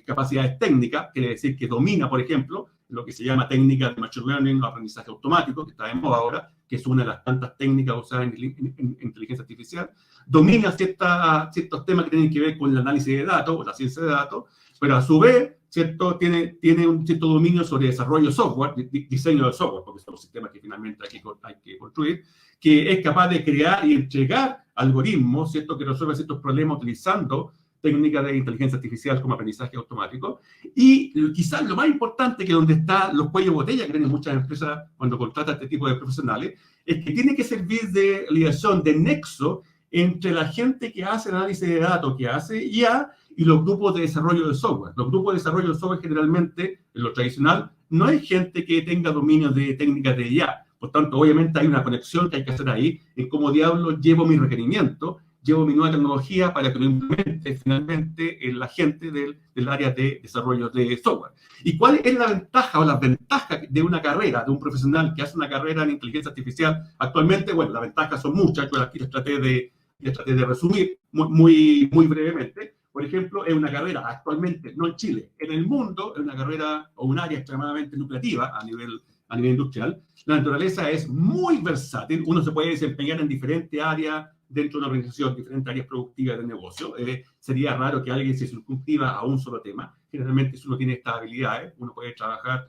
capacidades técnicas, quiere decir que domina, por ejemplo, lo que se llama técnica de machine learning o aprendizaje automático, que está de moda ahora, que es una de las tantas técnicas usadas en inteligencia artificial. Domina ciertos temas que tienen que ver con el análisis de datos o la ciencia de datos, pero a su vez, ¿cierto?, tiene un cierto dominio sobre desarrollo de software, diseño de software, porque son los sistemas que finalmente hay que construir, que es capaz de crear y entregar algoritmos, ¿cierto?, que resuelven ciertos problemas utilizando técnicas de inteligencia artificial como aprendizaje automático. Y quizás lo más importante, que donde están los cuellos de botella que tienen muchas empresas cuando contratan este tipo de profesionales, es que tiene que servir de liaison, de nexo entre la gente que hace el análisis de datos, que hace IA, y los grupos de desarrollo de software. Los grupos de desarrollo de software generalmente, en lo tradicional, no hay gente que tenga dominio de técnicas de IA. Por tanto, obviamente hay una conexión que hay que hacer ahí en cómo diablos llevo mi requerimiento, llevo mi nueva tecnología para que lo implemente finalmente en la gente del área de desarrollo de software. ¿Y cuál es la ventaja o las ventajas de una carrera, de un profesional que hace una carrera en inteligencia artificial? Actualmente, bueno, las ventajas son muchas, yo aquí les traté de resumir muy brevemente. Por ejemplo, es una carrera actualmente, no en Chile, en el mundo, es una carrera o un área extremadamente lucrativa a nivel industrial. La naturaleza es muy versátil, uno se puede desempeñar en diferentes áreas dentro de una organización, diferentes áreas productivas del negocio. Sería raro que alguien se circunscriba a un solo tema. Generalmente, si uno tiene estas habilidades, uno puede trabajar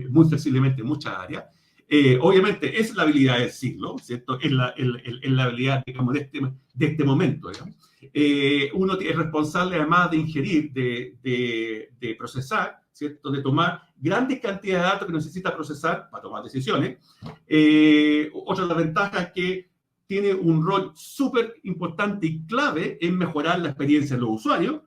muy flexiblemente en muchas áreas. Obviamente, es la habilidad del siglo, ¿cierto? Es la habilidad, digamos, de este momento, digamos. Uno es responsable, además de ingerir, de procesar, ¿cierto?, de tomar grandes cantidades de datos que necesita procesar para tomar decisiones. Otra de las ventajas es que tiene un rol súper importante y clave en mejorar la experiencia de los usuarios.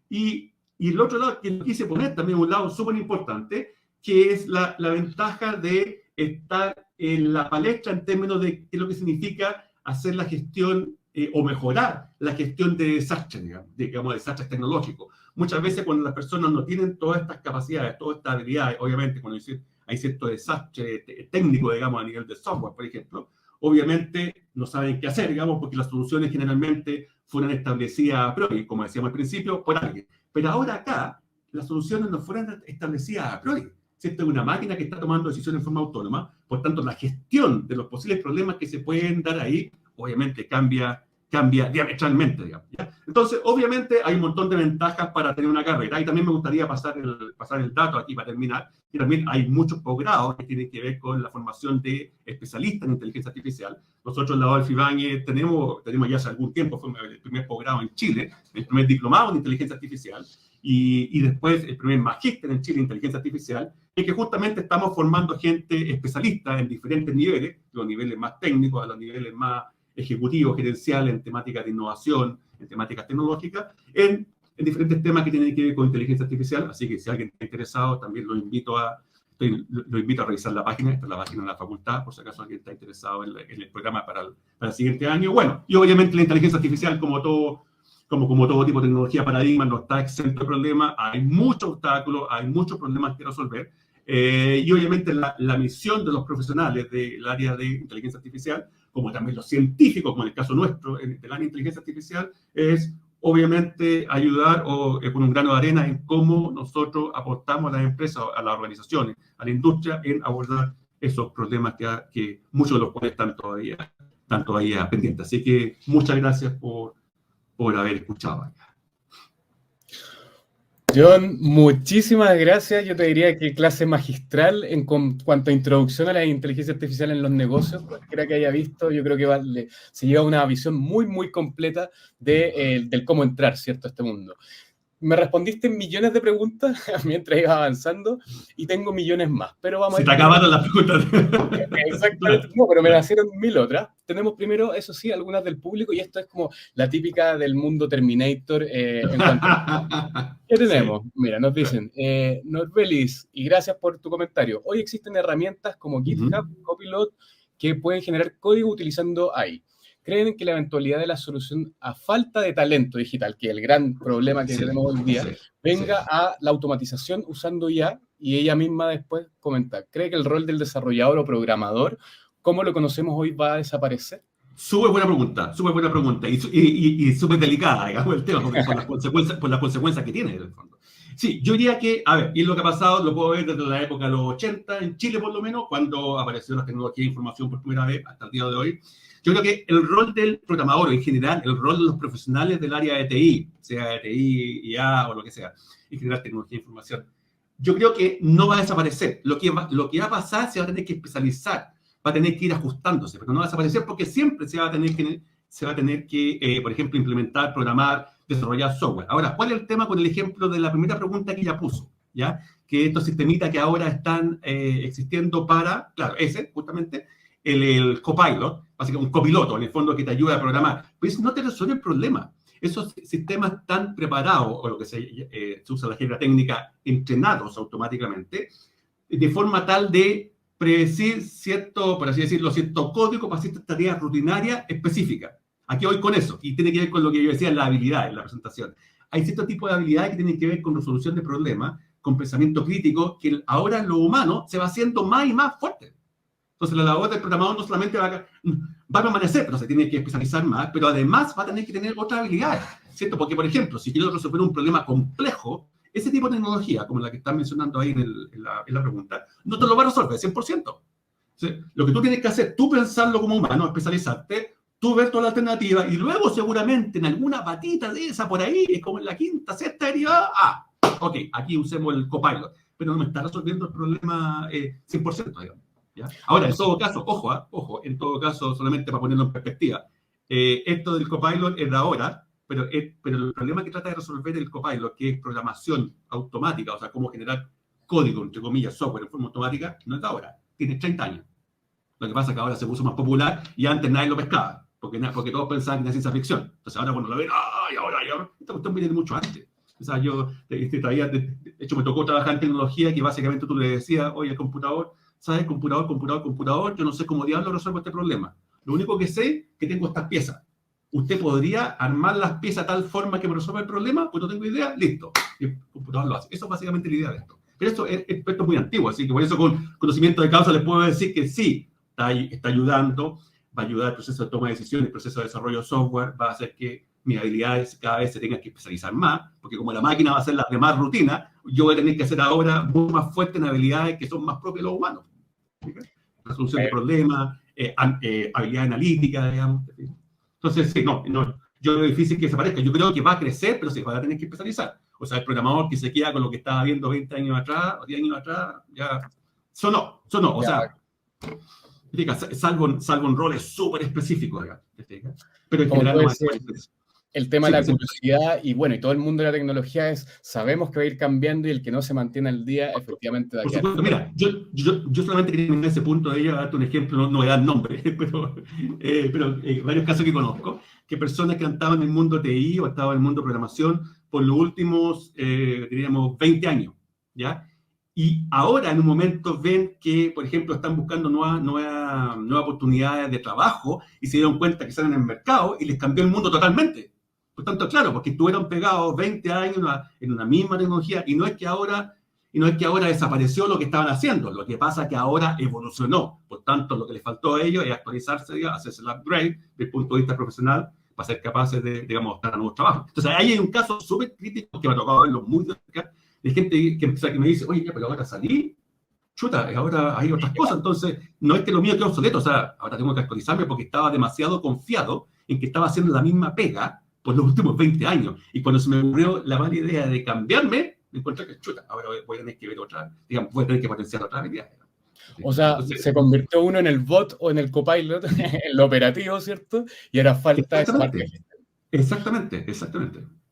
Y el otro lado, que quise poner también un lado súper importante, que es la ventaja de estar en la palestra en términos de qué es lo que significa hacer la gestión o mejorar la gestión de desastres, digamos, desastres tecnológicos. Muchas veces cuando las personas no tienen todas estas capacidades, todas estas habilidades, obviamente cuando hay cierto desastre técnico, digamos, a nivel de software, por ejemplo, obviamente no saben qué hacer, digamos, porque las soluciones generalmente fueron establecidas a priori, como decíamos al principio, por alguien. Pero ahora acá, las soluciones no fueron establecidas a priori. ¿Cierto? Es una máquina que está tomando decisiones en forma autónoma, por tanto, la gestión de los posibles problemas que se pueden dar ahí, obviamente cambia diametralmente, digamos, ¿ya? Entonces, obviamente, hay un montón de ventajas para tener una carrera, y también me gustaría pasar el dato aquí para terminar, y también hay muchos posgrados que tienen que ver con la formación de especialistas en inteligencia artificial. Nosotros en la Adolfo Ibáñez tenemos ya hace algún tiempo, fue el primer posgrado en Chile, el primer diplomado en inteligencia artificial, y después el primer magíster en Chile en inteligencia artificial, y que justamente estamos formando gente especialista en diferentes niveles, los niveles más técnicos a los niveles más ejecutivos, gerenciales, en temáticas de innovación, en temáticas tecnológicas, en diferentes temas que tienen que ver con inteligencia artificial. Así que si alguien está interesado, también lo invito a revisar la página. Esta es la página de la facultad, por si acaso alguien está interesado en el programa para el siguiente año. Bueno, y obviamente la inteligencia artificial, como todo tipo de tecnología paradigma, no está exento de problemas. Hay muchos obstáculos, hay muchos problemas que resolver. Y obviamente la misión de los profesionales del área de inteligencia artificial, como también los científicos, como en el caso nuestro, del área de inteligencia artificial, es obviamente ayudar con un grano de arena en cómo nosotros aportamos a las empresas, a las organizaciones, a la industria, en abordar esos problemas que muchos de los cuales están todavía pendientes. Así que muchas gracias por haber escuchado. John, muchísimas gracias. Yo te diría que clase magistral en cuanto a introducción a la inteligencia artificial en los negocios. Cualquiera que haya visto, yo creo que se lleva una visión muy, muy completa del cómo entrar, ¿cierto?, a este mundo. Me respondiste millones de preguntas mientras ibas avanzando y tengo millones más, pero vamos a ir. Se te acabaron las preguntas. Exactamente, no, pero me nacieron 1000 otras. Tenemos primero, eso sí, algunas del público y esto es como la típica del mundo Terminator. ¿Qué tenemos? Sí. Mira, nos dicen, Norbelis, y gracias por tu comentario. Hoy existen herramientas como GitHub, Copilot, que pueden generar código utilizando AI. ¿Creen que la eventualidad de la solución a falta de talento digital, que es el gran problema que tenemos hoy en día, venga a la automatización usando IA? Y ella misma después comenta, ¿cree que el rol del desarrollador o programador, como lo conocemos hoy, va a desaparecer? Súper buena pregunta y súper delicada, digamos, el tema, porque por las consecuencias que tiene, en el fondo. Sí, yo diría que, a ver, y lo que ha pasado lo puedo ver desde la época de los 80, en Chile por lo menos, cuando apareció la tecnología de información por primera vez, hasta el día de hoy. Yo creo que el rol del programador, en general, el rol de los profesionales del área de TI, sea de TI, IA o lo que sea, en general tecnología de información, yo creo que no va a desaparecer. Lo que va a pasar, se va a tener que especializar, va a tener que ir ajustándose, pero no va a desaparecer porque siempre se va a tener que por ejemplo, implementar, programar, desarrollar software. Ahora, ¿cuál es el tema con el ejemplo de la primera pregunta que ella puso? ¿Ya? Que estos sistemitas que ahora están existiendo para, claro, ese, justamente, el copilot, básicamente un copiloto, en el fondo, que te ayuda a programar. Pero eso no te resuelve el problema. Esos sistemas están preparados, o lo que se usa la jerga técnica, entrenados automáticamente, de forma tal de predecir cierto, por así decirlo, cierto código para ciertas tareas rutinarias específicas. Aquí voy con eso, y tiene que ver con lo que yo decía, la habilidad en la presentación. Hay cierto tipo de habilidades que tienen que ver con resolución de problemas, con pensamiento crítico, que ahora lo humano se va haciendo más y más fuerte. Entonces, la labor del programador no solamente va a permanecer, pero se tiene que especializar más, pero además va a tener que tener otras habilidades, ¿cierto? Porque, por ejemplo, si quiero resolver un problema complejo, ese tipo de tecnología, como la que están mencionando ahí en la pregunta, no te lo va a resolver 100%. ¿Sí? Lo que tú tienes que hacer, tú pensarlo como humano, especializarte, tú ver toda la alternativa, y luego seguramente en alguna patita de esa por ahí, es como en la quinta, sexta derivada, ok, aquí usemos el copilot, pero no me está resolviendo el problema 100%, digamos. ¿Ya? Ahora, en todo caso, ojo, en todo caso, solamente para ponerlo en perspectiva, esto del copilot es de ahora, pero el problema que trata de resolver el copilot, que es programación automática, o sea, cómo generar código, entre comillas, software en forma automática, no es de ahora, tiene 30 años. Lo que pasa es que ahora se puso más popular y antes nadie lo pescaba, porque todos pensaban que era ciencia ficción. Entonces ahora cuando lo ven, ¡ay, ahora! Esta cuestión viene de mucho antes. O sea, yo, de hecho, me tocó trabajar en tecnología que básicamente tú le decías, oye, el computador, ¿sabes? Computador, yo no sé cómo diablos resuelvo este problema. Lo único que sé es que tengo estas piezas. ¿Usted podría armar las piezas de tal forma que me resuelva el problema? Pues no tengo idea, listo. Y el computador lo hace. Eso es básicamente la idea de esto. Pero esto es muy antiguo, así que por eso con conocimiento de causa les puedo decir que sí, está ayudando, va a ayudar el proceso de toma de decisiones, el proceso de desarrollo de software, va a hacer que mis habilidades cada vez se tengan que especializar más, porque como la máquina va a hacer las demás rutinas, yo voy a tener que hacer ahora muy más fuerte en habilidades que son más propias de los humanos. Resolución de problemas, habilidad analítica, digamos. Entonces, sí, no, yo creo difícil que desaparezca. Yo creo que va a crecer, pero se va a tener que especializar. O sea, el programador que se queda con lo que estaba viendo 20 años atrás, o 10 años atrás, ya sonó. O sea, salvo en roles súper específicos, pero en general no va a desaparecer. El tema Sí, de la pues, curiosidad y bueno, y todo el mundo de la tecnología sabemos que va a ir cambiando y el que no se mantiene al día efectivamente va a por quedar supuesto, fuera. mira, yo solamente quería terminar ese punto de ella, darte un ejemplo, no voy a dar nombre, pero varios casos que conozco, que personas que han estado en el mundo TI o estaban en el mundo de programación por los últimos, diríamos, 20 años, ¿ya? Y ahora en un momento ven que, por ejemplo, están buscando nuevas oportunidades de trabajo y se dieron cuenta que están en el mercado y les cambió el mundo totalmente. Por tanto, claro, porque estuvieron pegados 20 años en una misma tecnología y no es que ahora desapareció lo que estaban haciendo, lo que pasa es que ahora evolucionó. Por tanto, lo que les faltó a ellos es actualizarse, digamos, hacerse el upgrade desde el punto de vista profesional para ser capaces de, digamos, estar a nuevos trabajos. Entonces, ahí hay un caso súper crítico que me ha tocado verlo muy de cerca, de gente que me dice, oye, pero ahora salí, chuta, ahora hay otras cosas, entonces no es que lo mío quede obsoleto, o sea, ahora tengo que actualizarme porque estaba demasiado confiado en que estaba haciendo la misma pega por los últimos 20 años. Y cuando se me ocurrió la mala idea de cambiarme, me encontré que, chuta, ahora voy a tener que ver otra, digamos, voy a tener que potenciar otra habilidad. O sea, Entonces, se convirtió uno en el bot o en el copilot, en lo operativo, ¿cierto? Y ahora falta esa parte. exactamente.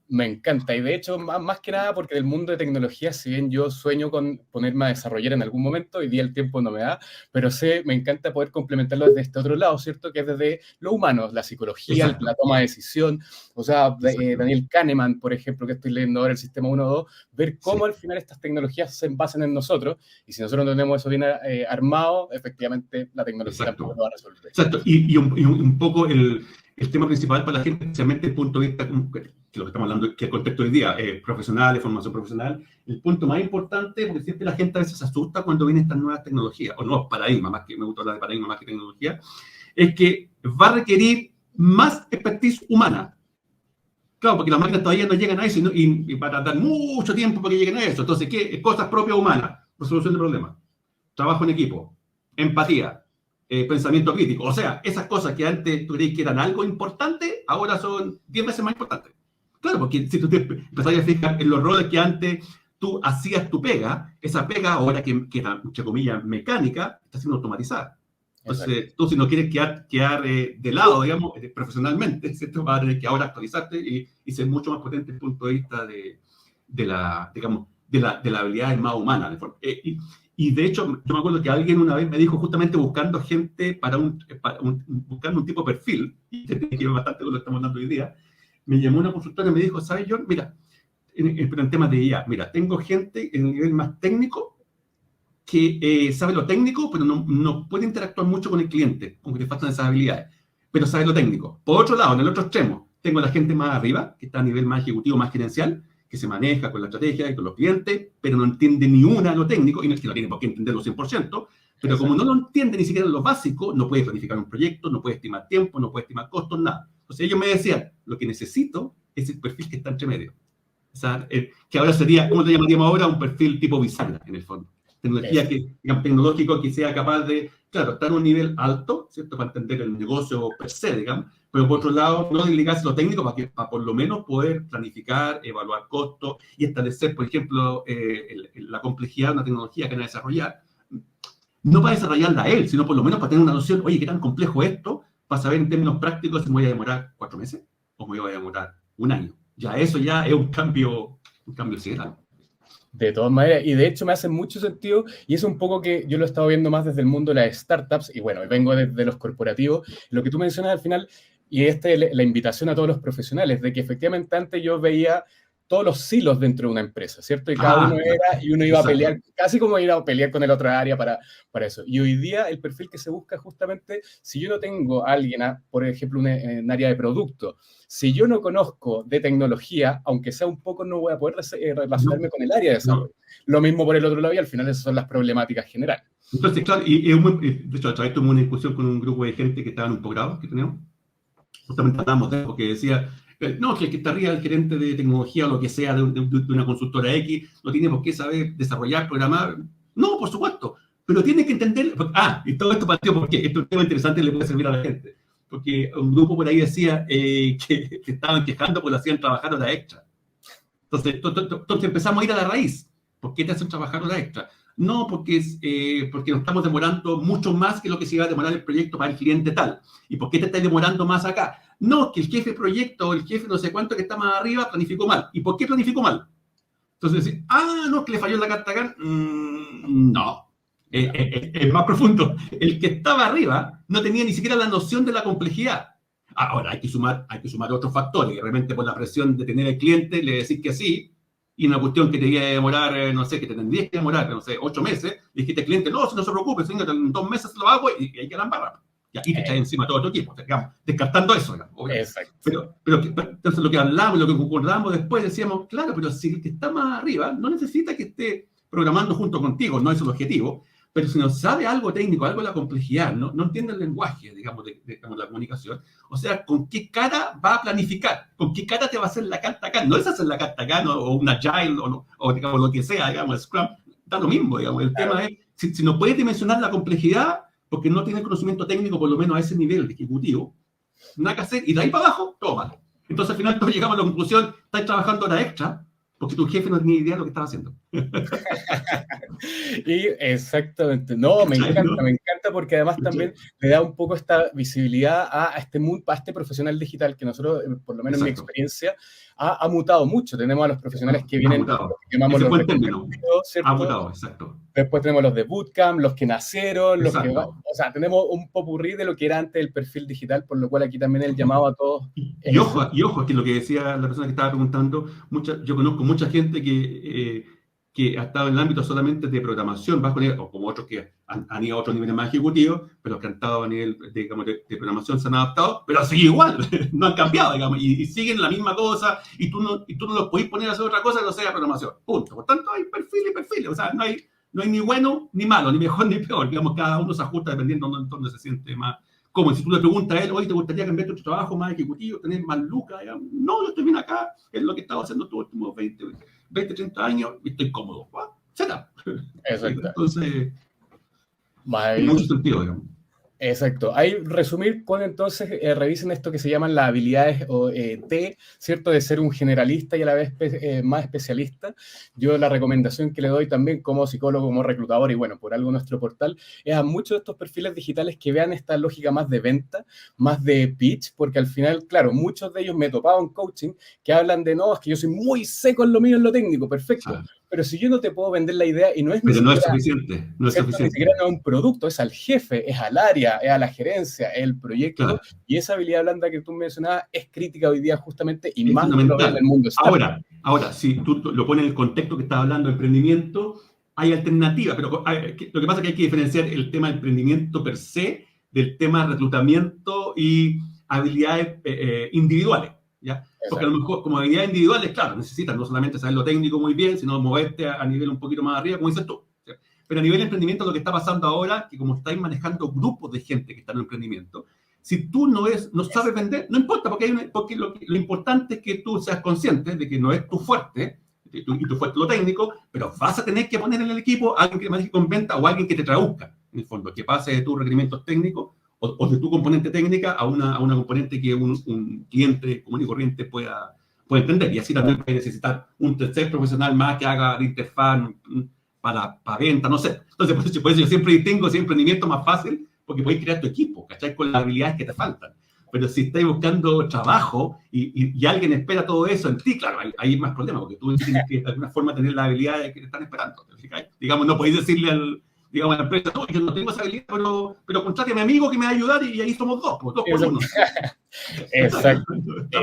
Me encanta, y de hecho, más que nada porque del mundo de tecnología, si bien yo sueño con ponerme a desarrollar en algún momento, hoy día el tiempo no me da, pero me encanta poder complementarlo desde este otro lado, ¿cierto? Que es desde lo humano, la psicología, la toma de decisión. O sea, Daniel Kahneman, por ejemplo, que estoy leyendo ahora el sistema 1.2, ver cómo al final estas tecnologías se basan en nosotros, y si nosotros no tenemos eso bien armado, efectivamente la tecnología tampoco lo va a resolver. Exacto, y un poco el tema principal para la gente, especialmente el punto de vista, que lo que estamos hablando, que el contexto hoy día, profesional, formación profesional, el punto más importante, porque siempre la gente a veces se asusta cuando vienen estas nuevas tecnologías, o nuevos paradigmas, más que me gusta hablar de paradigma más que tecnología, es que va a requerir más expertise humana. Claro, porque las máquinas todavía no llegan a eso y va a tardar mucho tiempo para que lleguen a eso. Entonces, ¿qué? Cosas propias humanas, resolución de problemas, trabajo en equipo, empatía, pensamiento crítico. O sea, esas cosas que antes tú creías que eran algo importante, ahora son 10 veces más importantes. Claro, porque si tú te empezás a fijar en los roles que antes tú hacías tu pega, esa pega ahora que era, entre comillas, mecánica, está siendo automatizada. Entonces, tú si no quieres quedar de lado, digamos, profesionalmente, ¿cierto? Vas a tener que ahora actualizarte y ser mucho más potente desde el punto de vista de la habilidad más humana. Y de hecho, yo me acuerdo que alguien una vez me dijo, justamente buscando gente buscando un tipo de perfil, y que tiene que ver bastante con lo que estamos hablando hoy día, me llamó una consultora y me dijo, ¿sabes, John? Mira, en temas de IA, mira, tengo gente en el nivel más técnico que sabe lo técnico, pero no puede interactuar mucho con el cliente, aunque le faltan esas habilidades, pero sabe lo técnico. Por otro lado, en el otro extremo, tengo a la gente más arriba, que está a nivel más ejecutivo, más gerencial, que se maneja con la estrategia y con los clientes, pero no entiende ni una lo técnico, y no es que no tiene por qué entenderlo 100%, pero como no lo entiende ni siquiera lo básico, no puede planificar un proyecto, no puede estimar tiempo, no puede estimar costos, nada. Entonces ellos me decían, lo que necesito es el perfil que está entre medio. O sea, que ahora sería, ¿cómo le llamaríamos ahora? Un perfil tipo bisagra, en el fondo. Tecnológico que sea capaz de, claro, estar a un nivel alto, ¿cierto? Para entender el negocio per se, digamos, pero por otro lado, no desligarse lo técnico para por lo menos poder planificar, evaluar costos y establecer, por ejemplo, la complejidad de una tecnología que van a desarrollar. No para desarrollarla él, sino por lo menos para tener una noción, oye, qué tan complejo es esto, para saber en términos prácticos si me voy a demorar 4 meses o me voy a demorar 1 año. Eso ya es un cambio sideral. De todas maneras, y de hecho me hace mucho sentido, y es un poco que yo lo he estado viendo más desde el mundo de las startups, y bueno, vengo desde los corporativos, lo que tú mencionas al final, y la invitación a todos los profesionales, de que efectivamente antes yo veía todos los silos dentro de una empresa, ¿cierto? Y cada uno era, y uno iba a pelear, casi como ir a pelear con el otro área para eso. Y hoy día el perfil que se busca justamente, si yo no tengo a alguien, por ejemplo, en área de producto, si yo no conozco de tecnología, aunque sea un poco, no voy a poder relacionarme con el área de desarrollo. Lo mismo por el otro lado, y al final esas son las problemáticas generales. Entonces, claro, de hecho, a través tuve una discusión con un grupo de gente que estaba en un posgrado que teníamos, justamente hablábamos de eso, que decía, no, que el que está arriba, el gerente de tecnología o lo que sea de una consultora X, no tiene por qué saber desarrollar, programar. No, por supuesto, pero tiene que entender. Y todo esto partió porque esto es un tema interesante y le puede servir a la gente. Porque un grupo por ahí decía que estaban quejando porque lo hacían trabajar horas extra. Entonces empezamos a ir a la raíz. ¿Por qué te hacen trabajar horas extra? No, porque nos estamos demorando mucho más que lo que se iba a demorar el proyecto para el cliente tal. ¿Y por qué te estás demorando más acá? No, que el jefe de proyecto, el jefe no sé cuánto que está más arriba, planificó mal. ¿Y por qué planificó mal? Entonces, no, que le falló la carta acá. No. Es más profundo. El que estaba arriba no tenía ni siquiera la noción de la complejidad. Ahora, hay que sumar otros factores. Que realmente por la presión de tener el cliente, le decís que sí, y una cuestión que te iba a demorar, no sé, que te tendrías que demorar, no sé, 8 meses, le dijiste al cliente, no, si no se preocupe, señor, en 2 meses lo hago y hay que la embarra. Y te echas encima todo tu equipo, digamos, descartando eso, digamos, Exacto. Pero entonces lo que hablamos, lo que concordamos después, decíamos, claro, pero si el que está más arriba no necesita que esté programando junto contigo, no es el objetivo, pero si no sabe algo técnico, algo de la complejidad, no entiende el lenguaje, digamos, de la comunicación, o sea, ¿con qué cara va a planificar? ¿Con qué cara te va a hacer la carta acá? No es hacer la carta acá, o un agile, o digamos, lo que sea, digamos, Scrum, da lo mismo, digamos. El tema es, si no puedes dimensionar la complejidad, porque no tienes conocimiento técnico, por lo menos a ese nivel de ejecutivo, nada que hacer, y de ahí para abajo, todo mal. Entonces, al final, todos llegamos a la conclusión, estás trabajando hora extra, porque tu jefe no tenía idea de lo que estaba haciendo. Y exactamente, no, me encanta porque además también le da un poco esta visibilidad a este mundo, a este profesional digital que nosotros, por lo menos en mi experiencia, ha mutado mucho. Tenemos a los profesionales que vienen, que llamamos los ha mutado, exacto. Después tenemos los de bootcamp, los que nacieron, los que o sea, tenemos un popurrí de lo que era antes el perfil digital, por lo cual aquí también el llamado a todos. Y ojo, que lo que decía la persona que estaba preguntando, yo conozco mucha gente que ha estado en el ámbito solamente de programación, o como otros que han ido a otros niveles más ejecutivos, pero los que han estado a nivel digamos, de programación se han adaptado, pero siguen igual, no han cambiado, digamos, y siguen la misma cosa, y tú no los podés poner a hacer otra cosa que no sea programación, punto. Por tanto, hay perfiles, o sea, no hay ni bueno ni malo, ni mejor ni peor, digamos, cada uno se ajusta dependiendo de dónde se siente más. Como si tú le preguntas a él, oye, ¿te gustaría cambiar tu trabajo más ejecutivo, tener más lucas? No, yo estoy bien acá, es lo que he estado haciendo estos últimos 20, 30 años y estoy cómodo. Será. Exacto. Entonces, en mucho sentido, digamos. Exacto. Ahí resumir con entonces, revisen esto que se llaman las habilidades T, ¿cierto? De ser un generalista y a la vez más especialista. Yo la recomendación que le doy también como psicólogo, como reclutador, y bueno, por algo nuestro portal, es a muchos de estos perfiles digitales que vean esta lógica más de venta, más de pitch, porque al final, claro, muchos de ellos me he topado en coaching que hablan de, no, es que yo soy muy seco en lo mío, en lo técnico, perfecto. Ah. Pero si yo no te puedo vender la idea y no es pero no es suficiente. Ni siquiera no es un producto, es al jefe, es al área, es a la gerencia, es el proyecto. Claro. Y esa habilidad blanda que tú mencionabas es crítica hoy día justamente y es más fundamental. En el mundo. Ahora, si tú lo pones en el contexto que estás hablando de emprendimiento, hay alternativas, pero lo que pasa es que hay que diferenciar el tema de emprendimiento per se del tema de reclutamiento y habilidades individuales. ¿Ya? Porque a lo mejor, como habilidades individuales, claro, necesitas no solamente saber lo técnico muy bien, sino moverte a nivel un poquito más arriba, como dices tú. ¿Sí? Pero a nivel de emprendimiento, lo que está pasando ahora, que como estáis manejando grupos de gente que están en emprendimiento, si tú no sabes vender, no importa, porque lo importante es que tú seas consciente de que no es tu fuerte, y tu fuerte lo técnico, pero vas a tener que poner en el equipo a alguien que maneje con venta o alguien que te traduzca, en el fondo, que pase de tus requerimientos técnicos o de tu componente técnica a una componente que un cliente común y corriente pueda entender. Y así también puede necesitar un tercer profesional más que haga de interfaz para venta, no sé. Entonces, por eso yo siempre distingo ese emprendimiento más fácil, porque puedes crear tu equipo, ¿cachai? Con las habilidades que te faltan. Pero si estás buscando trabajo y alguien espera todo eso en ti, claro, hay más problemas, porque tú tienes que de alguna forma tener las habilidades que te están esperando. Digamos, no podéis decirle a la empresa, no, yo no tengo esa habilidad, pero contrate a mi amigo que me va a ayudar y ahí somos dos por uno. Exacto.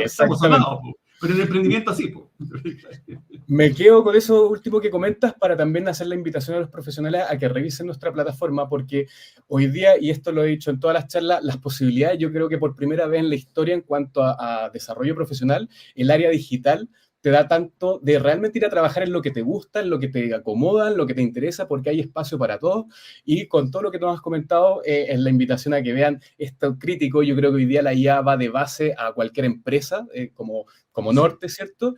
Estamos sonados, pero en el emprendimiento así. Me quedo con eso último que comentas para también hacer la invitación a los profesionales a que revisen nuestra plataforma, porque hoy día, y esto lo he dicho en todas las charlas, las posibilidades, yo creo que por primera vez en la historia en cuanto a desarrollo profesional, el área digital te da tanto de realmente ir a trabajar en lo que te gusta, en lo que te acomoda, en lo que te interesa, porque hay espacio para todos. Y con todo lo que tú has comentado, es la invitación a que vean esto crítico. Yo creo que hoy día la IA va de base a cualquier empresa, como norte, ¿cierto?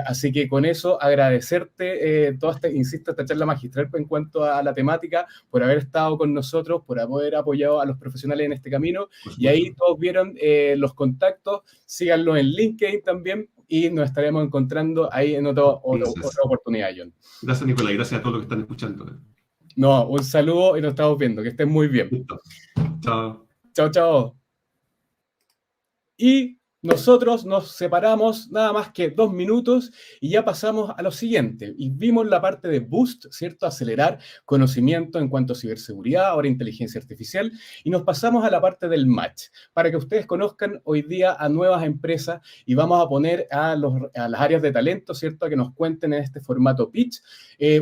Así que con eso agradecerte toda esta charla magistral en cuanto a la temática, por haber estado con nosotros, por haber apoyado a los profesionales en este camino. Y ahí todos vieron los contactos, síganlo en LinkedIn también, y nos estaremos encontrando ahí en otra oportunidad, John. Gracias, Nicolás, y gracias a todos los que están escuchando. No, un saludo y nos estamos viendo. Que estén muy bien. Listo. Chao. Chao, chao. Y nosotros nos separamos nada más que 2 minutos y ya pasamos a lo siguiente. Y vimos la parte de Boost, ¿cierto? Acelerar conocimiento en cuanto a ciberseguridad, ahora inteligencia artificial. Y nos pasamos a la parte del match, para que ustedes conozcan hoy día a nuevas empresas y vamos a poner a las áreas de talento, ¿cierto? A que nos cuenten en este formato pitch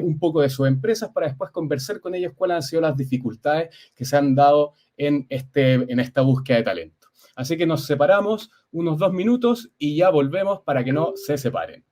un poco de sus empresas para después conversar con ellos cuáles han sido las dificultades que se han dado en esta búsqueda de talento. Así que nos separamos unos 2 minutos y ya volvemos para que no se separen.